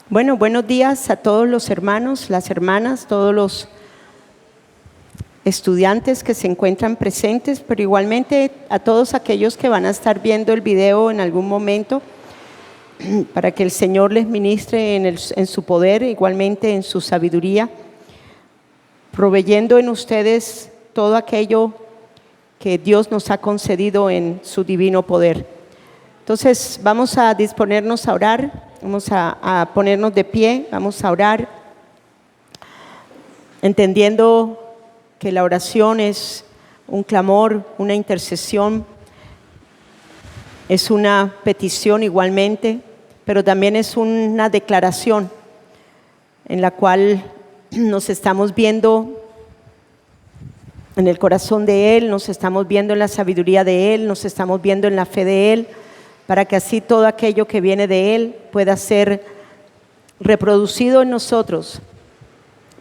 Bueno, buenos días a todos los hermanos, las hermanas, todos los estudiantes que se encuentran presentes, pero igualmente a todos aquellos que van a estar viendo el video en algún momento, para que el Señor les ministre en su poder, igualmente en su sabiduría, proveyendo en ustedes todo aquello que Dios nos ha concedido en su divino poder. Entonces vamos a disponernos a orar. Vamos a ponernos de pie, vamos a orar, entendiendo que la oración es un clamor, una intercesión, es una petición igualmente, pero también es una declaración en la cual nos estamos viendo en el corazón de Él, nos estamos viendo en la sabiduría de Él, nos estamos viendo en la fe de Él, para que así todo aquello que viene de Él pueda ser reproducido en nosotros,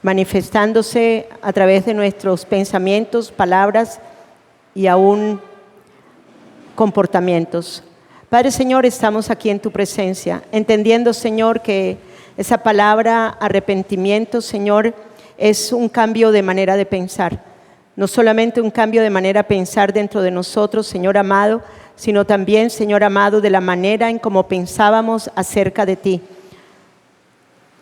manifestándose a través de nuestros pensamientos, palabras y aún comportamientos. Padre Señor, estamos aquí en tu presencia, entendiendo, Señor, que esa palabra arrepentimiento, Señor, es un cambio de manera de pensar. No solamente un cambio de manera de pensar dentro de nosotros, Señor amado, sino también, Señor amado, de la manera en cómo pensábamos acerca de ti.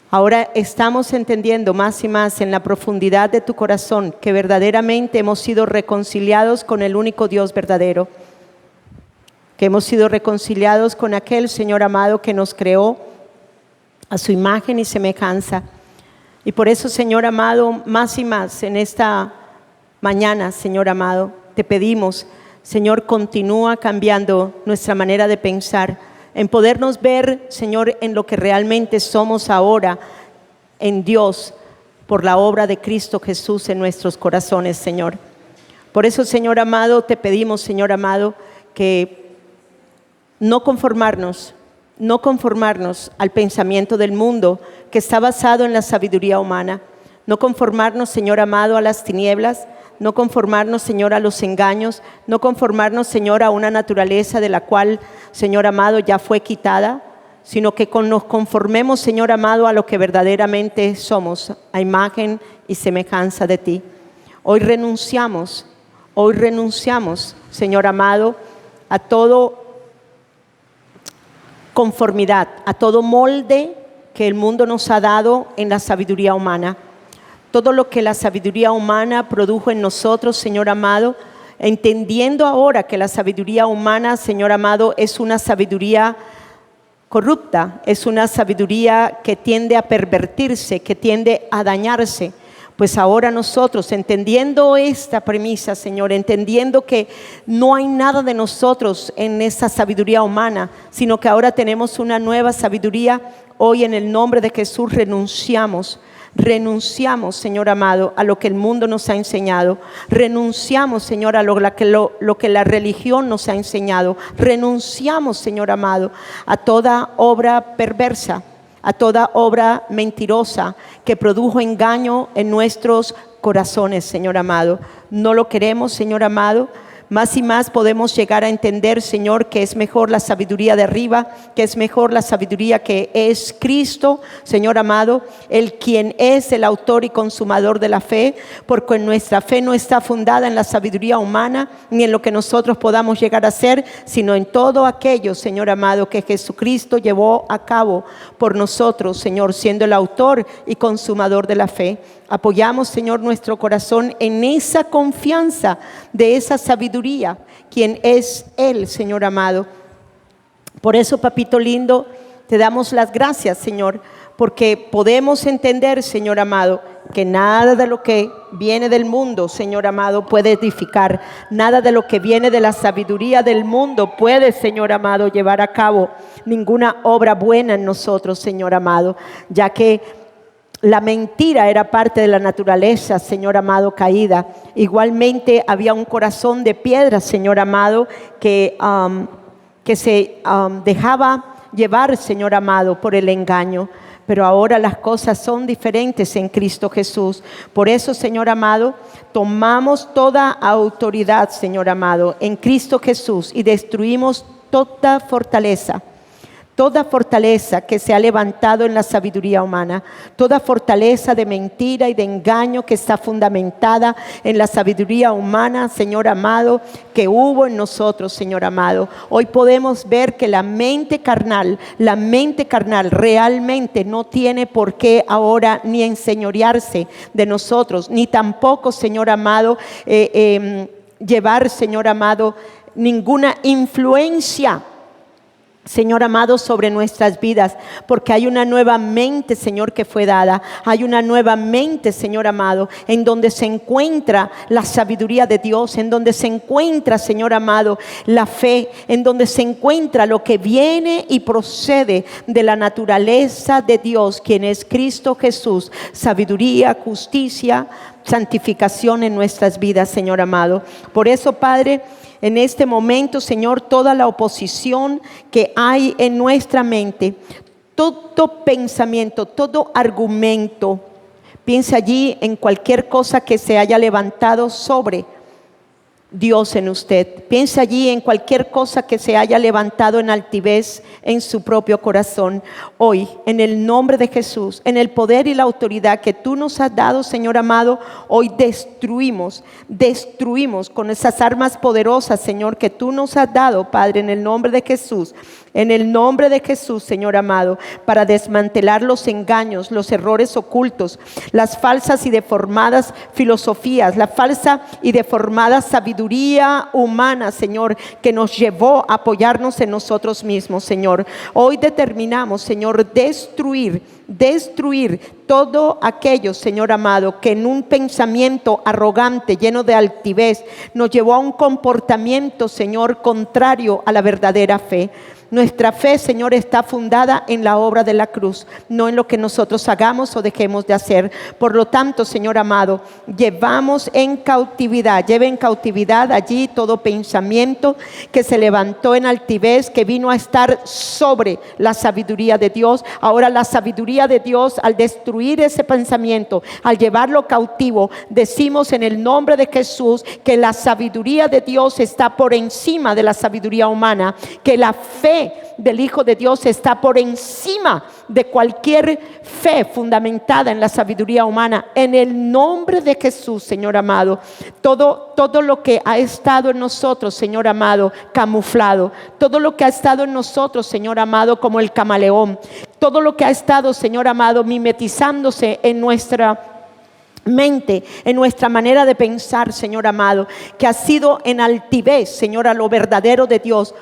Ahora estamos entendiendo más y más en la profundidad de tu corazón que verdaderamente hemos sido reconciliados con el único Dios verdadero, que hemos sido reconciliados con aquel Señor amado que nos creó a su imagen y semejanza. Y por eso, Señor amado, más y más en esta mañana, Señor amado, te pedimos, Señor, continúa cambiando nuestra manera de pensar, en podernos ver, Señor, en lo que realmente somos ahora, en Dios, por la obra de Cristo Jesús en nuestros corazones, Señor. Por eso, Señor amado, te pedimos, Señor amado, que no conformarnos al pensamiento del mundo que está basado en la sabiduría humana, no conformarnos, Señor amado, a las tinieblas, no conformarnos, Señor, a los engaños, no conformarnos, Señor, a una naturaleza de la cual, Señor amado, ya fue quitada, sino que nos conformemos, Señor amado, a lo que verdaderamente somos, a imagen y semejanza de ti. Hoy renunciamos, Señor amado, a todo conformidad, a todo molde que el mundo nos ha dado en la sabiduría humana. Todo lo que la sabiduría humana produjo en nosotros, Señor amado, entendiendo ahora que la sabiduría humana, Señor amado, es una sabiduría corrupta, es una sabiduría que tiende a pervertirse, que tiende a dañarse. Pues ahora nosotros, entendiendo esta premisa, Señor, entendiendo que no hay nada de nosotros en esa sabiduría humana, sino que ahora tenemos una nueva sabiduría, hoy en el nombre de Jesús renunciamos, Señor amado, a lo que el mundo nos ha enseñado. Renunciamos, Señor, a lo que la religión nos ha enseñado. Renunciamos, Señor amado, a toda obra perversa, a toda obra mentirosa que produjo engaño en nuestros corazones, Señor amado. No lo queremos, Señor amado. Más y más podemos llegar a entender, Señor, que es mejor la sabiduría de arriba, que es mejor la sabiduría que es Cristo, Señor amado, el quien es el autor y consumador de la fe, porque nuestra fe no está fundada en la sabiduría humana, ni en lo que nosotros podamos llegar a ser, sino en todo aquello, Señor amado, que Jesucristo llevó a cabo por nosotros, Señor, siendo el autor y consumador de la fe. Apoyamos, Señor, nuestro corazón en esa confianza de esa sabiduría, quien es Él, Señor amado. Por eso, papito lindo, te damos las gracias, Señor, porque podemos entender, Señor amado, que nada de lo que viene del mundo, Señor amado, puede edificar. Nada de lo que viene de la sabiduría del mundo puede, Señor amado, llevar a cabo ninguna obra buena en nosotros, Señor amado, ya que la mentira era parte de la naturaleza, Señor amado, caída. Igualmente había un corazón de piedra, Señor amado, que se dejaba llevar, Señor amado, por el engaño. Pero ahora las cosas son diferentes en Cristo Jesús. Por eso, Señor amado, tomamos toda autoridad, Señor amado, en Cristo Jesús y destruimos toda fortaleza, Toda fortaleza que se ha levantado en la sabiduría humana, toda fortaleza de mentira y de engaño que está fundamentada en la sabiduría humana, Señor amado, que hubo en nosotros, Señor amado. Hoy podemos ver que la mente carnal realmente no tiene por qué ahora ni enseñorearse de nosotros, ni tampoco, Señor amado, llevar, Señor amado, ninguna influencia, Señor amado, sobre nuestras vidas, porque hay una nueva mente, Señor, que fue dada. Hay una nueva mente, Señor amado, en donde se encuentra la sabiduría de Dios, en donde se encuentra, Señor amado, la fe, en donde se encuentra lo que viene y procede de la naturaleza de Dios, quien es Cristo Jesús. Sabiduría, justicia, santificación en nuestras vidas, Señor amado. Por eso, Padre, en este momento, Señor, toda la oposición que hay en nuestra mente, todo pensamiento, todo argumento, piensa allí en cualquier cosa que se haya levantado sobre Dios en usted. Piensa allí en cualquier cosa que se haya levantado en altivez en su propio corazón. Hoy, en el nombre de Jesús, en el poder y la autoridad que tú nos has dado, Señor amado, hoy destruimos con esas armas poderosas, Señor, que tú nos has dado, Padre, en el nombre de Jesús. En el nombre de Jesús, Señor amado, para desmantelar los engaños, los errores ocultos, las falsas y deformadas filosofías, la falsa y deformada sabiduría humana, Señor, que nos llevó a apoyarnos en nosotros mismos, Señor. Hoy determinamos, Señor, destruir todo aquello, Señor amado, que en un pensamiento arrogante, lleno de altivez, nos llevó a un comportamiento, Señor, contrario a la verdadera fe. Nuestra fe, Señor, está fundada en la obra de la cruz, no en lo que nosotros hagamos o dejemos de hacer. Por lo tanto, Señor amado, lleve en cautividad allí todo pensamiento que se levantó en altivez, que vino a estar sobre la sabiduría de Dios. Ahora la sabiduría de Dios, al destruir ese pensamiento, al llevarlo cautivo, decimos en el nombre de Jesús que la sabiduría de Dios está por encima de la sabiduría humana, que la fe del Hijo de Dios está por encima de cualquier fe fundamentada en la sabiduría humana. En el nombre de Jesús, Señor amado, todo lo que ha estado en nosotros, Señor amado, camuflado, todo lo que ha estado en nosotros, Señor amado, como el camaleón, todo lo que ha estado, Señor amado, mimetizándose en nuestra mente, en nuestra manera de pensar, Señor amado, que ha sido en altivez, Señor, a lo verdadero de Dios,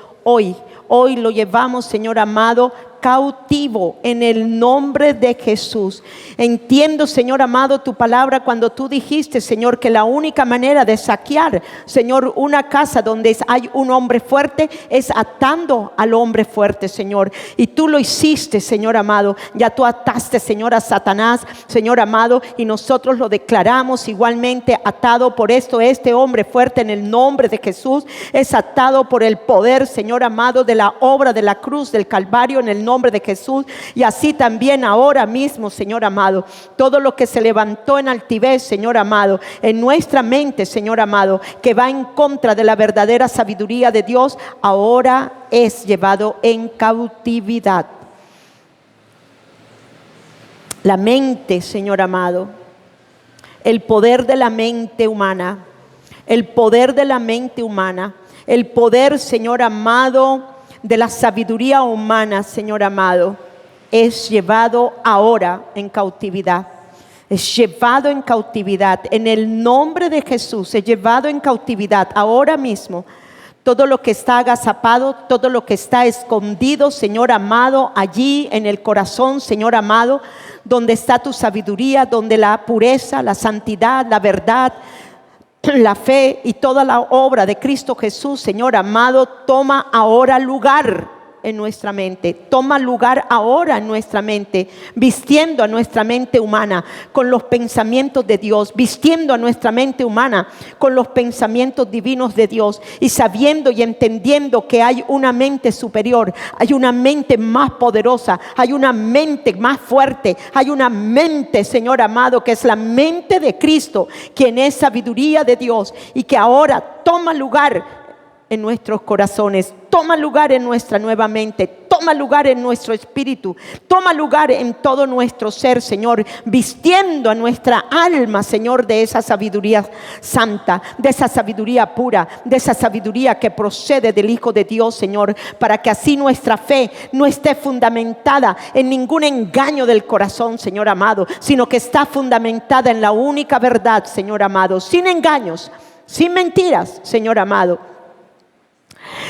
Hoy lo llevamos, Señor amado, cautivo en el nombre de Jesús. Entiendo, Señor amado, tu palabra cuando tú dijiste, Señor, que la única manera de saquear, Señor, una casa donde hay un hombre fuerte es atando al hombre fuerte, Señor. Y tú lo hiciste, Señor amado. Ya tú ataste, Señor, a Satanás, Señor amado, y nosotros lo declaramos igualmente atado. Por esto este hombre fuerte en el nombre de Jesús es atado por el poder, Señor amado, de la obra de la cruz del Calvario en el nombre de Jesús. Y así también ahora mismo, Señor amado, todo lo que se levantó en altivez, Señor amado, en nuestra mente, Señor amado, que va en contra de la verdadera sabiduría de Dios, ahora es llevado en cautividad. La mente, Señor amado, el poder de la mente humana, el poder de la mente humana, el poder, Señor amado, de la sabiduría humana, Señor amado, es llevado ahora en cautividad. Es llevado en cautividad. En el nombre de Jesús es llevado en cautividad ahora mismo. Todo lo que está agazapado, todo lo que está escondido, Señor amado, allí en el corazón, Señor amado, donde está tu sabiduría, donde la pureza, la santidad, la verdad, la fe y toda la obra de Cristo Jesús, Señor amado, toma ahora lugar en nuestra mente. Toma lugar ahora en nuestra mente, vistiendo a nuestra mente humana con los pensamientos de Dios, vistiendo a nuestra mente humana con los pensamientos divinos de Dios, y sabiendo y entendiendo que hay una mente superior, hay una mente más poderosa, hay una mente más fuerte, hay una mente, Señor amado, que es la mente de Cristo, quien es sabiduría de Dios y que ahora toma lugar en nuestros corazones. Toma lugar en nuestra nueva mente. Toma lugar en nuestro espíritu. Toma lugar en todo nuestro ser, Señor. Vistiendo a nuestra alma, Señor, de esa sabiduría santa, de esa sabiduría pura, de esa sabiduría que procede del Hijo de Dios, Señor. Para que así nuestra fe no esté fundamentada en ningún engaño del corazón, Señor amado, sino que está fundamentada en la única verdad, Señor amado. Sin engaños, sin mentiras, Señor amado.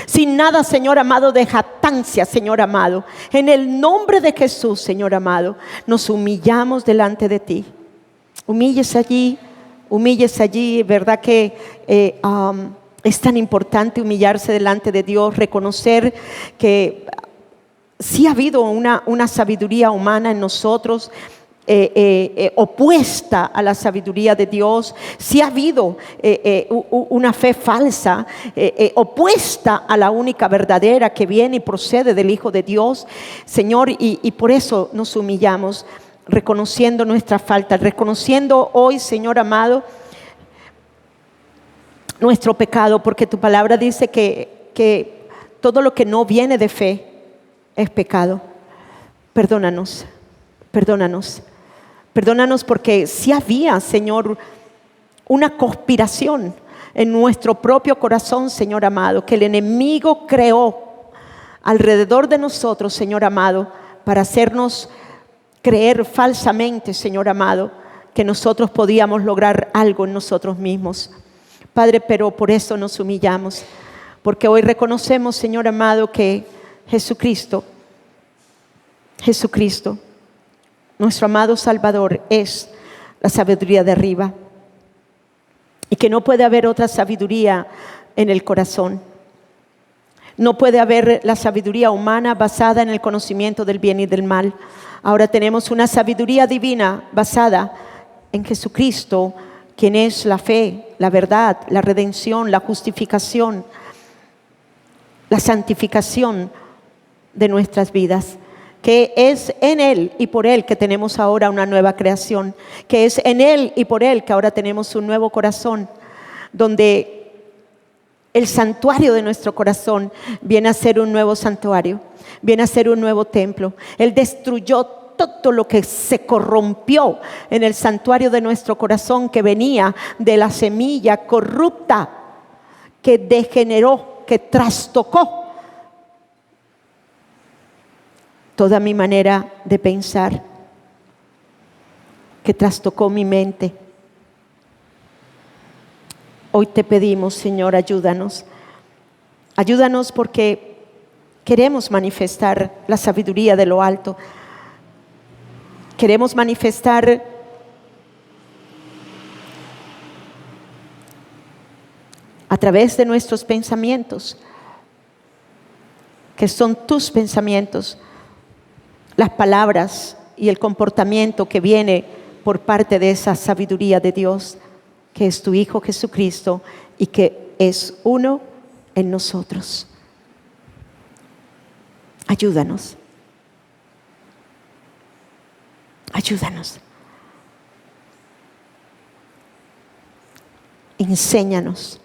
Sin nada, Señor amado, de jactancia, Señor amado. En el nombre de Jesús, Señor amado, nos humillamos delante de ti. Humíllese allí, ¿verdad que es tan importante humillarse delante de Dios? Reconocer que sí ha habido una sabiduría humana en nosotros, opuesta a la sabiduría de Dios. Si ha habido una fe falsa, opuesta a la única verdadera que viene y procede del Hijo de Dios, Señor, y por eso nos humillamos, reconociendo nuestra falta, reconociendo hoy, Señor amado, nuestro pecado, porque tu palabra dice que todo lo que no viene de fe es pecado. Perdónanos. Perdónanos porque si había, Señor, una conspiración en nuestro propio corazón, Señor amado, que el enemigo creó alrededor de nosotros, Señor amado, para hacernos creer falsamente, Señor amado, que nosotros podíamos lograr algo en nosotros mismos. Padre, pero por eso nos humillamos, porque hoy reconocemos, Señor amado, que Jesucristo, nuestro amado Salvador, es la sabiduría de arriba, y que no puede haber otra sabiduría en el corazón. No puede haber la sabiduría humana basada en el conocimiento del bien y del mal. Ahora tenemos una sabiduría divina basada en Jesucristo, quien es la fe, la verdad, la redención, la justificación, la santificación de nuestras vidas. Que es en Él y por Él que tenemos ahora una nueva creación, que es en Él y por Él que ahora tenemos un nuevo corazón, donde el santuario de nuestro corazón viene a ser un nuevo santuario, viene a ser un nuevo templo. Él destruyó todo lo que se corrompió en el santuario de nuestro corazón, que venía de la semilla corrupta, que degeneró, que trastocó toda mi manera de pensar, que trastocó mi mente. Hoy te pedimos, Señor, ayúdanos. Ayúdanos porque queremos manifestar la sabiduría de lo alto. Queremos manifestar a través de nuestros pensamientos, que son tus pensamientos, las palabras y el comportamiento que viene por parte de esa sabiduría de Dios, que es tu Hijo Jesucristo y que es uno en nosotros. Ayúdanos. Ayúdanos. Enséñanos.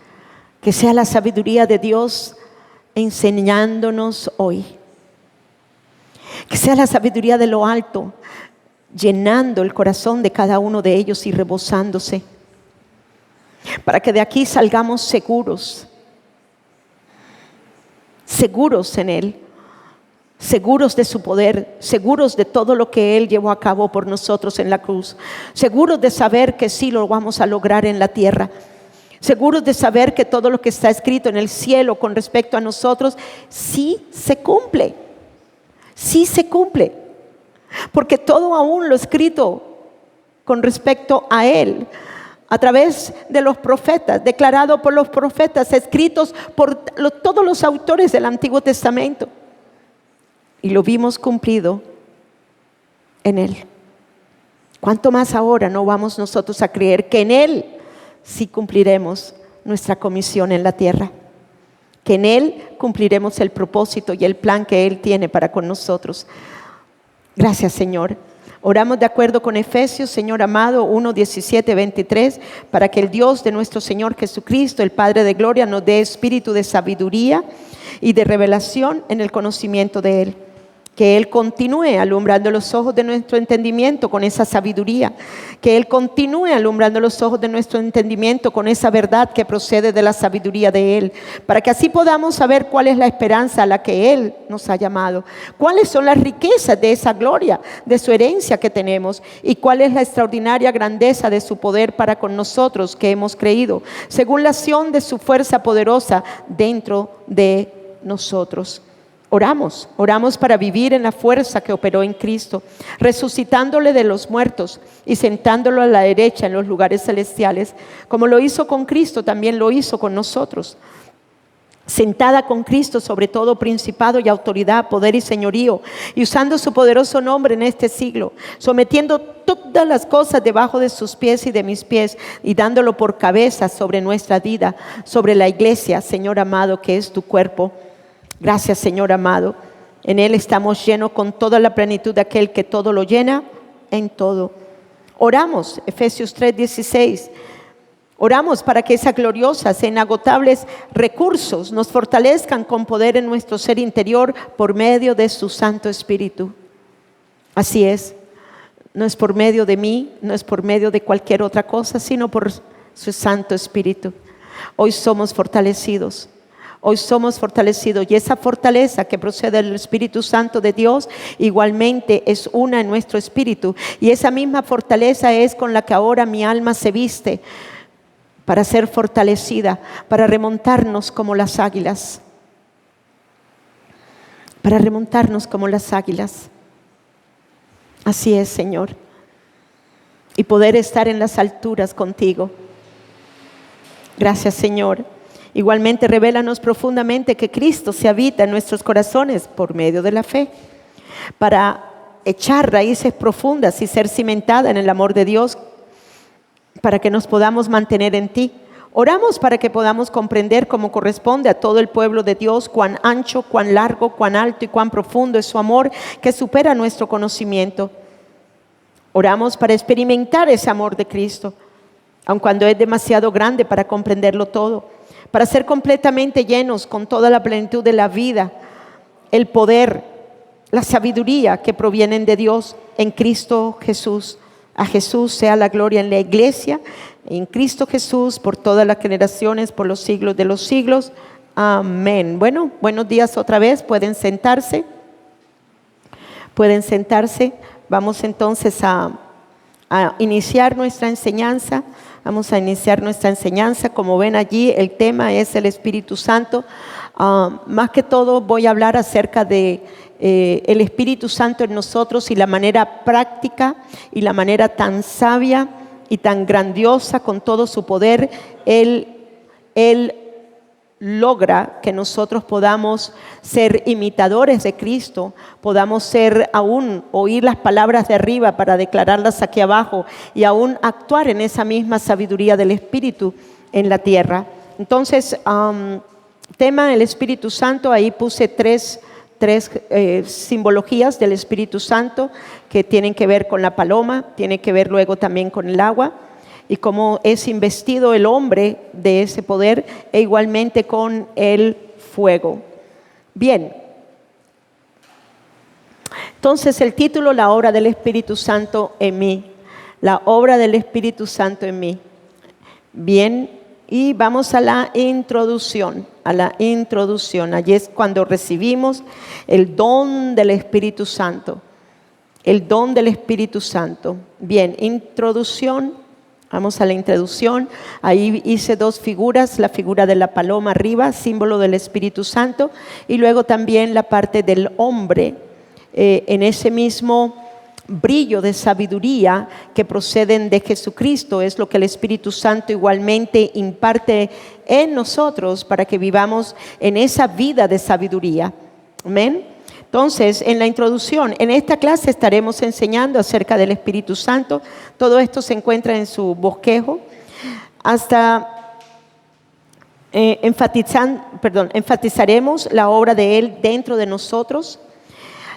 Que sea la sabiduría de Dios enseñándonos hoy. Que sea la sabiduría de lo alto llenando el corazón de cada uno de ellos y rebosándose. Para que de aquí salgamos seguros. Seguros en Él. Seguros de su poder, seguros de todo lo que Él llevó a cabo por nosotros en la cruz, seguros de saber que sí lo vamos a lograr en la tierra, seguros de saber que todo lo que está escrito en el cielo con respecto a nosotros sí se cumple, porque todo aún lo escrito con respecto a Él, a través de los profetas, declarado por los profetas, escritos por todos los autores del Antiguo Testamento. Y lo vimos cumplido en Él. ¿Cuánto más ahora no vamos nosotros a creer que en Él sí cumpliremos nuestra comisión en la tierra? Que en Él cumpliremos el propósito y el plan que Él tiene para con nosotros. Gracias, Señor, Oramos de acuerdo con Efesios, Señor amado, 1, 17, 23, para que el Dios de nuestro Señor Jesucristo, el Padre de gloria, nos dé espíritu de sabiduría y de revelación en el conocimiento de Él. Que Él continúe alumbrando los ojos de nuestro entendimiento con esa sabiduría. Que Él continúe alumbrando los ojos de nuestro entendimiento con esa verdad que procede de la sabiduría de Él. Para que así podamos saber cuál es la esperanza a la que Él nos ha llamado. Cuáles son las riquezas de esa gloria, de su herencia que tenemos. Y cuál es la extraordinaria grandeza de su poder para con nosotros que hemos creído. Según la acción de su fuerza poderosa dentro de nosotros. Oramos para vivir en la fuerza que operó en Cristo, resucitándole de los muertos y sentándolo a la derecha en los lugares celestiales. Como lo hizo con Cristo, también lo hizo con nosotros. Sentada con Cristo sobre todo principado y autoridad, poder y señorío, y usando su poderoso nombre en este siglo, sometiendo todas las cosas debajo de sus pies y de mis pies, y dándolo por cabeza sobre nuestra vida, sobre la iglesia, Señor amado, que es tu cuerpo. Gracias, Señor amado. En Él estamos llenos con toda la plenitud de aquel que todo lo llena en todo. Oramos, Efesios 3:16. Oramos para que esas gloriosas e inagotables recursos nos fortalezcan con poder en nuestro ser interior por medio de su Santo Espíritu. Así es. No es por medio de mí, no es por medio de cualquier otra cosa, sino por su Santo Espíritu. Hoy somos fortalecidos. Hoy somos fortalecidos y esa fortaleza que procede del Espíritu Santo de Dios igualmente es una en nuestro espíritu, y esa misma fortaleza es con la que ahora mi alma se viste para ser fortalecida, para remontarnos como las águilas, para remontarnos como las águilas. Así es, Señor, y poder estar en las alturas contigo. Gracias, Señor. Igualmente, revélanos profundamente que Cristo se habita en nuestros corazones por medio de la fe, para echar raíces profundas y ser cimentada en el amor de Dios, para que nos podamos mantener en ti. Oramos para que podamos comprender como corresponde a todo el pueblo de Dios cuán ancho, cuán largo, cuán alto y cuán profundo es su amor que supera nuestro conocimiento. Oramos para experimentar ese amor de Cristo, aun cuando es demasiado grande para comprenderlo todo. Para ser completamente llenos con toda la plenitud de la vida, el poder, la sabiduría que provienen de Dios en Cristo Jesús. A Jesús sea la gloria en la iglesia, en Cristo Jesús, por todas las generaciones, por los siglos de los siglos. Amén. Bueno, buenos días otra vez. Pueden sentarse. Pueden sentarse. Vamos entonces a iniciar nuestra enseñanza. Vamos a iniciar nuestra enseñanza. Como ven allí, el tema es el Espíritu Santo. Más que todo voy a hablar acerca de el Espíritu Santo en nosotros y la manera práctica y la manera tan sabia y tan grandiosa con todo su poder. Él logra que nosotros podamos ser imitadores de Cristo, podamos ser aún oír las palabras de arriba para declararlas aquí abajo y aún actuar en esa misma sabiduría del Espíritu en la tierra. Entonces, tema el Espíritu Santo, ahí puse tres simbologías del Espíritu Santo que tienen que ver con la paloma, tiene que ver luego también con el agua, y cómo es investido el hombre de ese poder, e igualmente con el fuego. Bien, entonces el título, la obra del Espíritu Santo en mí. La obra del Espíritu Santo en mí. Bien, y vamos a la introducción. Allí es cuando recibimos el don del Espíritu Santo. El don del Espíritu Santo. Bien, introducción. Vamos a la introducción. Ahí hice dos figuras, la figura de la paloma arriba, símbolo del Espíritu Santo, y luego también la parte del hombre, en ese mismo brillo de sabiduría que proceden de Jesucristo. Es lo que el Espíritu Santo igualmente imparte en nosotros para que vivamos en esa vida de sabiduría. Amén. Entonces, en la introducción, en esta clase estaremos enseñando acerca del Espíritu Santo. Todo esto se encuentra en su bosquejo. Enfatizaremos la obra de Él dentro de nosotros.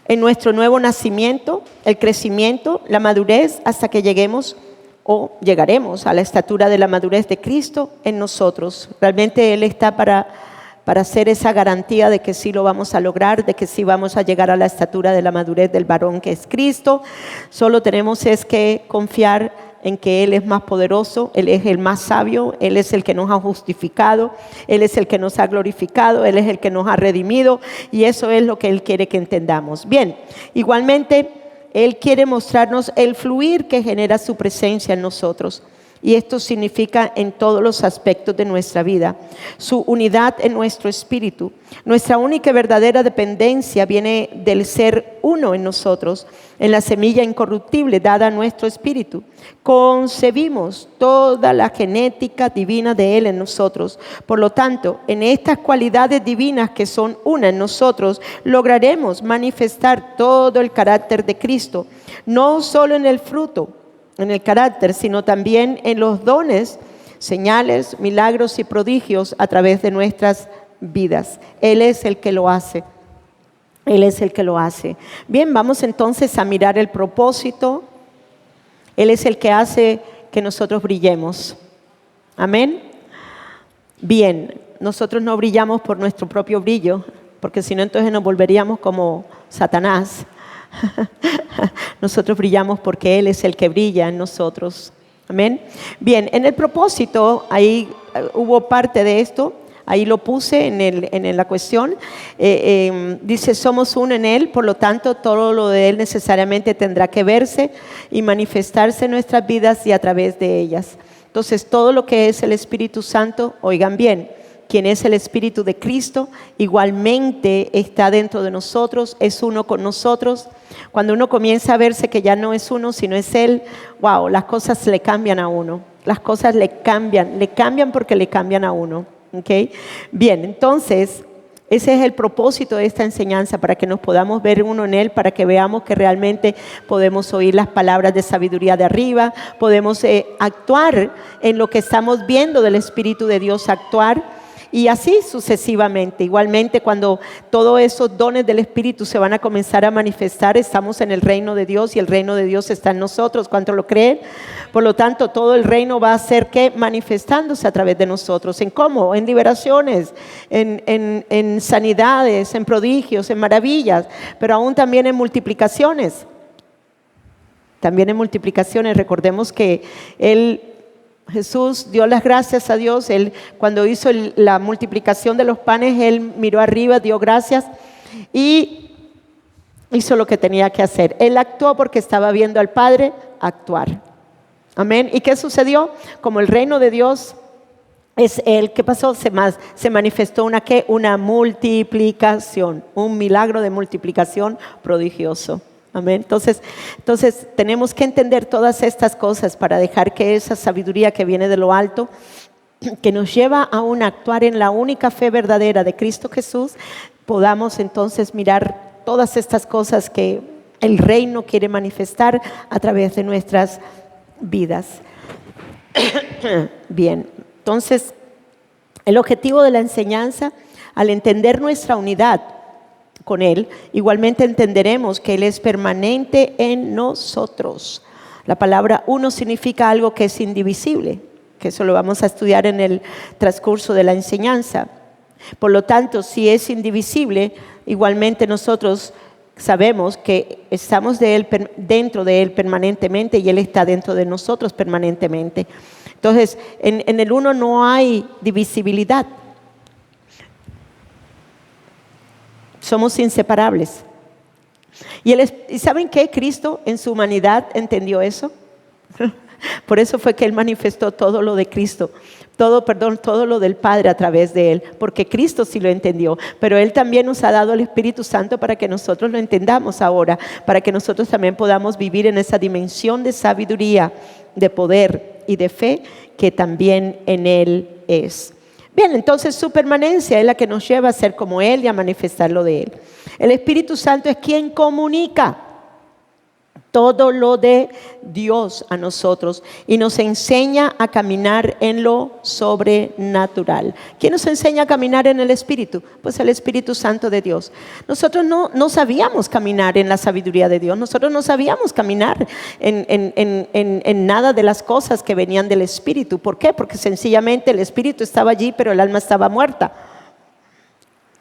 en nuestro nuevo nacimiento, el crecimiento, la madurez, hasta que lleguemos o llegaremos a la estatura de la madurez de Cristo en nosotros. Realmente Él está para hacer esa garantía de que sí lo vamos a lograr, de que sí vamos a llegar a la estatura de la madurez del varón que es Cristo. Solo tenemos es que confiar en que Él es más poderoso, Él es el más sabio, Él es el que nos ha justificado, Él es el que nos ha glorificado, Él es el que nos ha redimido, y eso es lo que Él quiere que entendamos. Bien, igualmente Él quiere mostrarnos el fluir que genera su presencia en nosotros. Y esto significa en todos los aspectos de nuestra vida. Su unidad en nuestro espíritu. Nuestra única y verdadera dependencia viene del ser uno en nosotros, en la semilla incorruptible dada a nuestro espíritu. Concebimos toda la genética divina de Él en nosotros. Por lo tanto, en estas cualidades divinas que son una en nosotros, lograremos manifestar todo el carácter de Cristo, no solo en el fruto, en el carácter, sino también en los dones, señales, milagros y prodigios a través de nuestras vidas. Él es el que lo hace. Él es el que lo hace. Bien, vamos entonces a mirar el propósito. Él es el que hace que nosotros brillemos. Amén. Bien, nosotros no brillamos por nuestro propio brillo, porque si no entonces nos volveríamos como Satanás. Nosotros brillamos porque Él es el que brilla en nosotros. Amén. Bien, en el propósito, ahí hubo parte de esto, ahí lo puse en la cuestión. Dice, somos uno en Él, por lo tanto, todo lo de Él necesariamente tendrá que verse y manifestarse en nuestras vidas y a través de ellas. Entonces, todo lo que es el Espíritu Santo, oigan bien, quien es el Espíritu de Cristo, igualmente está dentro de nosotros, es uno con nosotros. Cuando uno comienza a verse que ya no es uno, sino es Él, wow, las cosas le cambian a uno. Las cosas le cambian porque le cambian a uno. ¿Okay? Bien, entonces, ese es el propósito de esta enseñanza, para que nos podamos ver uno en Él, para que veamos que realmente podemos oír las palabras de sabiduría de arriba, podemos actuar en lo que estamos viendo del Espíritu de Dios actuar. Y así sucesivamente. Igualmente, cuando todos esos dones del Espíritu se van a comenzar a manifestar, estamos en el reino de Dios y el reino de Dios está en nosotros. ¿Cuántos lo creen? Por lo tanto, todo el reino va a ser ¿qué? Manifestándose a través de nosotros. ¿En cómo? En liberaciones, en sanidades, en prodigios, en maravillas, pero aún también en multiplicaciones. También en multiplicaciones. Recordemos que Jesús dio las gracias a Dios. Él, cuando hizo la multiplicación de los panes, Él miró arriba, dio gracias y hizo lo que tenía que hacer. Él actuó porque estaba viendo al Padre actuar. Amén. ¿Y qué sucedió? Como el reino de Dios es Él, ¿qué pasó? Se manifestó una multiplicación, un milagro de multiplicación prodigioso. Amén. Entonces tenemos que entender todas estas cosas para dejar que esa sabiduría que viene de lo alto, que nos lleva a actuar en la única fe verdadera de Cristo Jesús, podamos entonces mirar todas estas cosas que el reino quiere manifestar a través de nuestras vidas. Bien, entonces el objetivo de la enseñanza, al entender nuestra unidad con Él, igualmente entenderemos que Él es permanente en nosotros. La palabra uno significa algo que es indivisible, que eso lo vamos a estudiar en el transcurso de la enseñanza. Por lo tanto, si es indivisible, igualmente nosotros sabemos que estamos dentro de Él permanentemente y Él está dentro de nosotros permanentemente. Entonces, en el uno no hay divisibilidad. Somos inseparables. ¿Y saben qué? Cristo en su humanidad entendió eso. Por eso fue que Él manifestó todo lo de Cristo, todo lo del Padre a través de Él, porque Cristo sí lo entendió, pero Él también nos ha dado el Espíritu Santo para que nosotros lo entendamos ahora, para que nosotros también podamos vivir en esa dimensión de sabiduría, de poder y de fe que también en Él es. Bien, entonces su permanencia es la que nos lleva a ser como Él y a manifestar lo de Él. El Espíritu Santo es quien comunica. todo lo de Dios a nosotros y nos enseña a caminar en lo sobrenatural. ¿Quién nos enseña a caminar en el Espíritu? Pues el Espíritu Santo de Dios. Nosotros no sabíamos caminar en la sabiduría de Dios. Nosotros no sabíamos caminar en nada de las cosas que venían del Espíritu. ¿Por qué? Porque sencillamente el Espíritu estaba allí, pero el alma estaba muerta.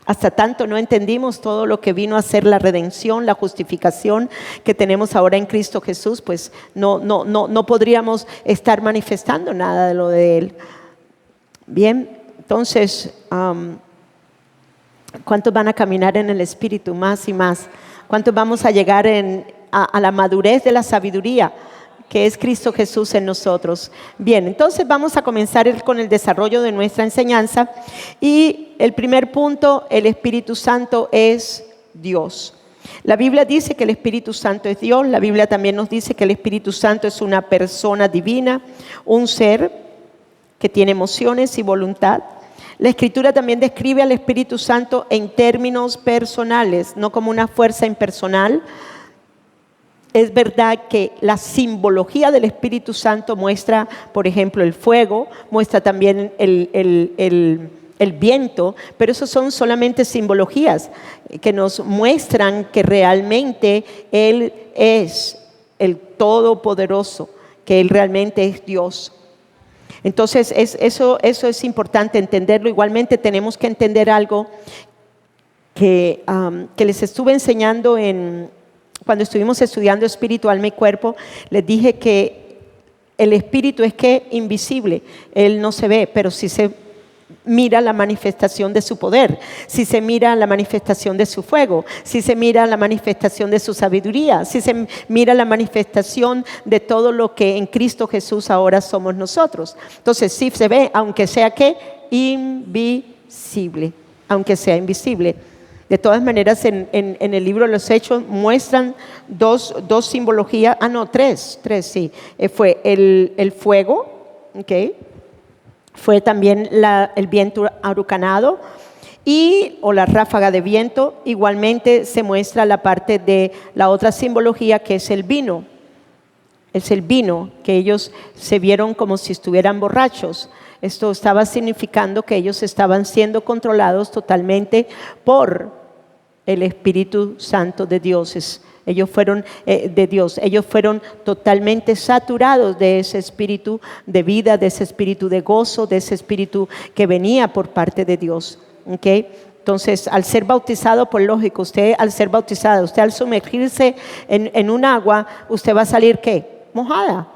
Hasta tanto no entendimos todo lo que vino a ser la redención, la justificación que tenemos ahora en Cristo Jesús, pues no podríamos estar manifestando nada de lo de Él. Bien, entonces, ¿cuántos van a caminar en el Espíritu más y más? ¿Cuántos vamos a llegar a la madurez de la sabiduría que es Cristo Jesús en nosotros? Bien, entonces vamos a comenzar con el desarrollo de nuestra enseñanza. Y el primer punto, el Espíritu Santo es Dios. La Biblia dice que el Espíritu Santo es Dios. La Biblia también nos dice que el Espíritu Santo es una persona divina, un ser que tiene emociones y voluntad. La Escritura también describe al Espíritu Santo en términos personales, no como una fuerza impersonal. Es verdad que la simbología del Espíritu Santo muestra, por ejemplo, el fuego, muestra también el viento, pero esos son solamente simbologías que nos muestran que realmente Él es el Todopoderoso, que Él realmente es Dios. Entonces, eso es importante entenderlo. Igualmente tenemos que entender algo que les estuve enseñando cuando estuvimos estudiando espíritu, alma y cuerpo. Les dije que el espíritu es que invisible, Él no se ve, pero sí se mira la manifestación de su poder, si se mira la manifestación de su fuego, si se mira la manifestación de su sabiduría, si se mira la manifestación de todo lo que en Cristo Jesús ahora somos nosotros. Entonces sí se ve, aunque sea que invisible, aunque sea invisible. De todas maneras, en el libro de los Hechos muestran dos simbologías, tres, sí. Fue el fuego, ¿okay? Fue también el viento huracanado o la ráfaga de viento. Igualmente se muestra la parte de la otra simbología, que es el vino. Es el vino, que ellos se vieron como si estuvieran borrachos. Esto estaba significando que ellos estaban siendo controlados totalmente por el Espíritu Santo de Dios. Ellos fueron de Dios. Ellos fueron totalmente saturados de ese espíritu de vida, de ese espíritu de gozo, de ese espíritu que venía por parte de Dios. ¿Okay? Entonces, al ser bautizado, por lógico, usted al ser bautizado, usted al sumergirse en un agua, usted va a salir ¿qué? Mojada.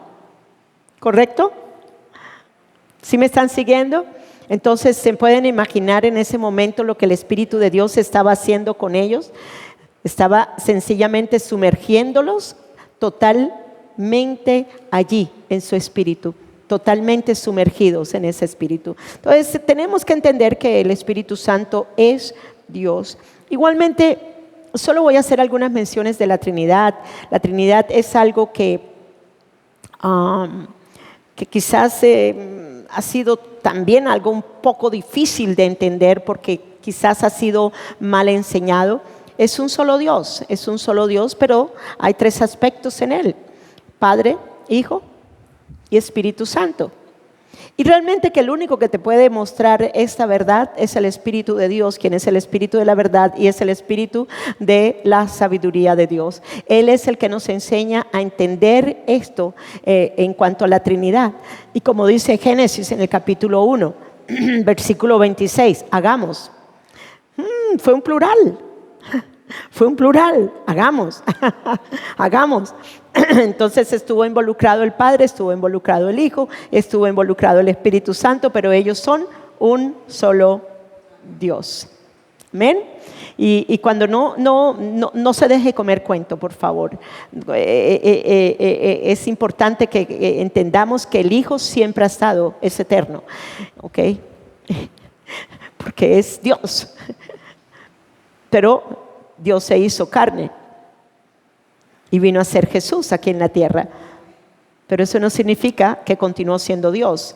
¿Correcto? ¿Sí me están siguiendo? Entonces se pueden imaginar en ese momento lo que el Espíritu de Dios estaba haciendo con ellos. Estaba sencillamente sumergiéndolos totalmente allí en su espíritu, totalmente sumergidos en ese espíritu. Entonces tenemos que entender que el Espíritu Santo es Dios. Igualmente, solo voy a hacer algunas menciones de la Trinidad. La Trinidad es algo que quizás ha sido también algo un poco difícil de entender, porque quizás ha sido mal enseñado. Es un solo Dios, pero hay tres aspectos en Él: Padre, Hijo y Espíritu Santo. Y realmente que el único que te puede mostrar esta verdad es el Espíritu de Dios, quien es el Espíritu de la verdad y es el Espíritu de la sabiduría de Dios. Él es el que nos enseña a entender esto en cuanto a la Trinidad. Y como dice Génesis en el capítulo 1, versículo 26, hagamos. Fue un plural. Fue un plural, hagamos, hagamos. Entonces estuvo involucrado el Padre, estuvo involucrado el Hijo, estuvo involucrado el Espíritu Santo, pero ellos son un solo Dios. Amén. Y cuando no se deje comer cuento, por favor. Es importante que entendamos que el Hijo siempre ha estado, es eterno, ¿ok? Porque es Dios. Pero Dios se hizo carne y vino a ser Jesús aquí en la tierra. Pero eso no significa que continuó siendo Dios.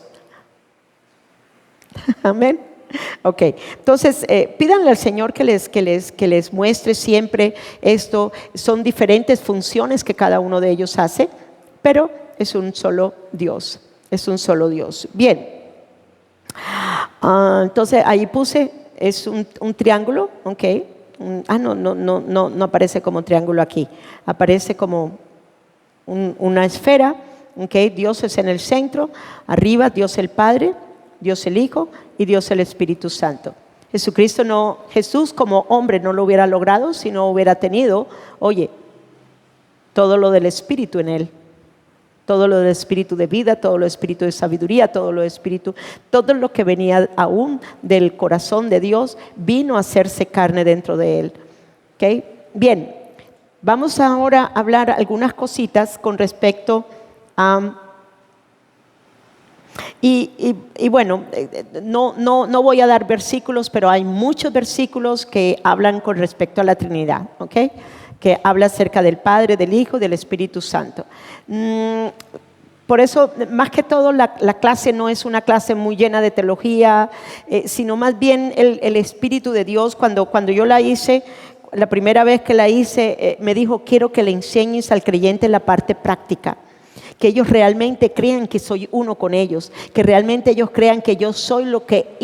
Amén. Ok, entonces pídanle al Señor que les muestre siempre esto. Son diferentes funciones que cada uno de ellos hace, pero es un solo Dios, es un solo Dios. Bien, entonces ahí puse, es un triángulo, ok. No aparece como triángulo aquí, aparece como una esfera, ok. Dios es en el centro, arriba Dios el Padre, Dios el Hijo y Dios el Espíritu Santo. Jesús como hombre no lo hubiera logrado si no hubiera tenido, todo lo del Espíritu en él. Todo lo del espíritu de vida, todo lo del espíritu de sabiduría, todo lo que venía aún del corazón de Dios vino a hacerse carne dentro de él. ¿Okay? Bien, vamos ahora a hablar algunas cositas con respecto a... bueno, no voy a dar versículos, pero hay muchos versículos que hablan con respecto a la Trinidad, ¿ok? Que habla acerca del Padre, del Hijo, del Espíritu Santo. Por eso, más que todo, la clase no es una clase muy llena de teología, sino más bien el Espíritu de Dios. Cuando yo la hice, la primera vez que la hice, me dijo, quiero que le enseñes al creyente la parte práctica. Que ellos realmente crean que soy uno con ellos, que realmente ellos crean que yo soy lo que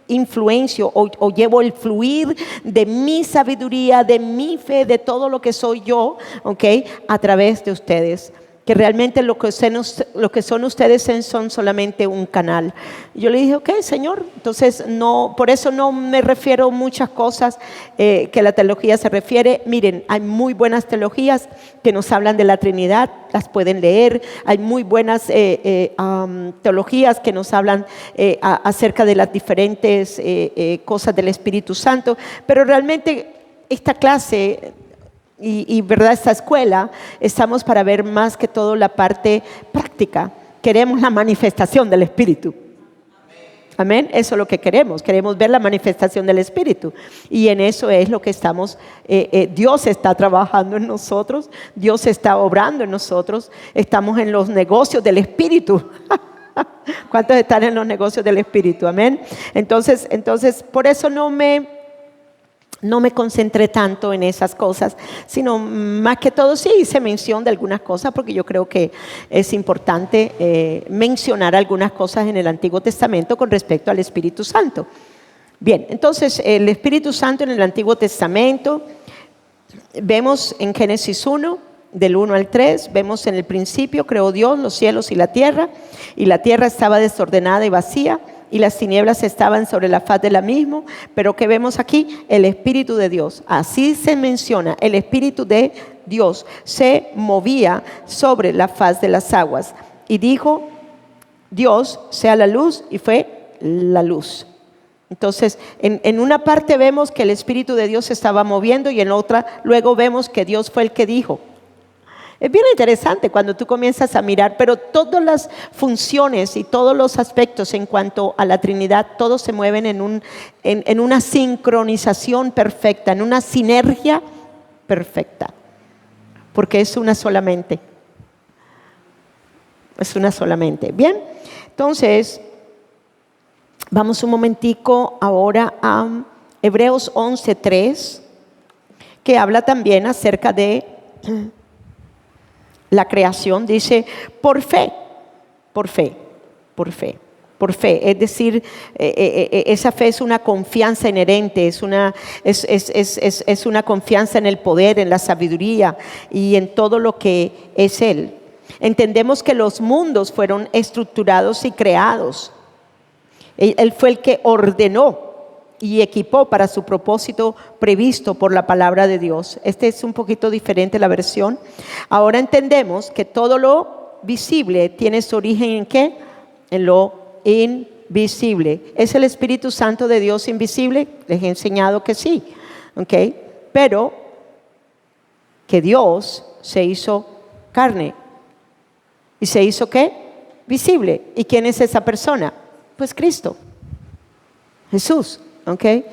influencio o llevo el fluir de mi sabiduría, de mi fe, de todo lo que soy yo, ¿okay? A través de ustedes. Que realmente lo que son ustedes son solamente un canal. Yo le dije, ok, Señor. Entonces, por eso no me refiero a muchas cosas que la teología se refiere. Miren, hay muy buenas teologías que nos hablan de la Trinidad, las pueden leer. Hay muy buenas teologías que nos hablan acerca de las diferentes cosas del Espíritu Santo. Pero realmente esta clase... verdad, esta escuela, estamos para ver más que todo la parte práctica. Queremos la manifestación del Espíritu. Amén. Eso es lo que queremos ver la manifestación del Espíritu. Y en eso es lo que estamos, Dios está trabajando en nosotros, Dios está obrando en nosotros, estamos en los negocios del Espíritu. ¿Cuántos están en los negocios del Espíritu? Amén. Entonces por eso no me concentré tanto en esas cosas, sino más que todo sí hice mención de algunas cosas, porque yo creo que es importante mencionar algunas cosas en el Antiguo Testamento con respecto al Espíritu Santo. Bien, entonces el Espíritu Santo en el Antiguo Testamento, vemos en Génesis 1, del 1 al 3, vemos en el principio creó Dios los cielos y la tierra estaba desordenada y vacía, y las tinieblas estaban sobre la faz de la misma. Pero ¿qué vemos aquí? El Espíritu de Dios, así se menciona, el Espíritu de Dios se movía sobre la faz de las aguas. Y dijo Dios, sea la luz, y fue la luz. Entonces, en una parte vemos que el Espíritu de Dios se estaba moviendo, y en otra luego vemos que Dios fue el que dijo. Es bien interesante cuando tú comienzas a mirar, pero todas las funciones y todos los aspectos en cuanto a la Trinidad, todos se mueven en una sincronización perfecta, en una sinergia perfecta, porque es una solamente. Es una solamente. Bien, entonces, vamos un momentico ahora a Hebreos 11:3, que habla también acerca de la creación. Dice, por fe, es decir, esa fe es una confianza inherente, es una confianza en el poder, en la sabiduría y en todo lo que es Él. Entendemos que los mundos fueron estructurados y creados. Él fue el que ordenó y equipó para su propósito previsto por la palabra de Dios. Este es un poquito diferente la versión. Ahora entendemos que todo lo visible tiene su origen ¿en qué? En lo invisible. ¿Es el Espíritu Santo de Dios invisible? Les he enseñado que sí, ¿okay? Pero que Dios se hizo carne. ¿Y se hizo qué? Visible. ¿Y quién es esa persona? Pues Cristo, Jesús. ¿Okay?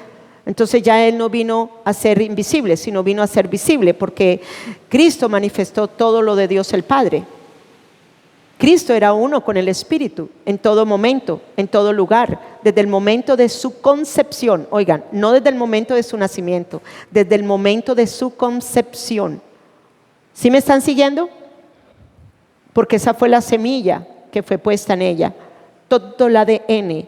Entonces ya Él no vino a ser invisible, sino vino a ser visible, porque Cristo manifestó todo lo de Dios el Padre. Cristo era uno con el Espíritu en todo momento, en todo lugar. desde el momento de su concepción. Oigan, no desde el momento de su nacimiento, desde el momento de su concepción. ¿Sí me están siguiendo? Porque esa fue la semilla que fue puesta en ella. Todo el ADN,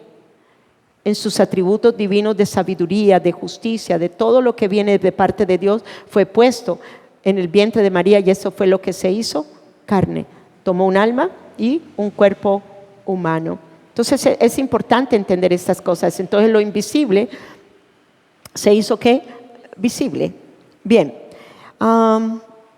en sus atributos divinos de sabiduría, de justicia, de todo lo que viene de parte de Dios, fue puesto en el vientre de María, y eso fue lo que se hizo carne. Tomó un alma y un cuerpo humano. Entonces es importante entender estas cosas. Entonces lo invisible se hizo ¿qué? Visible. Bien.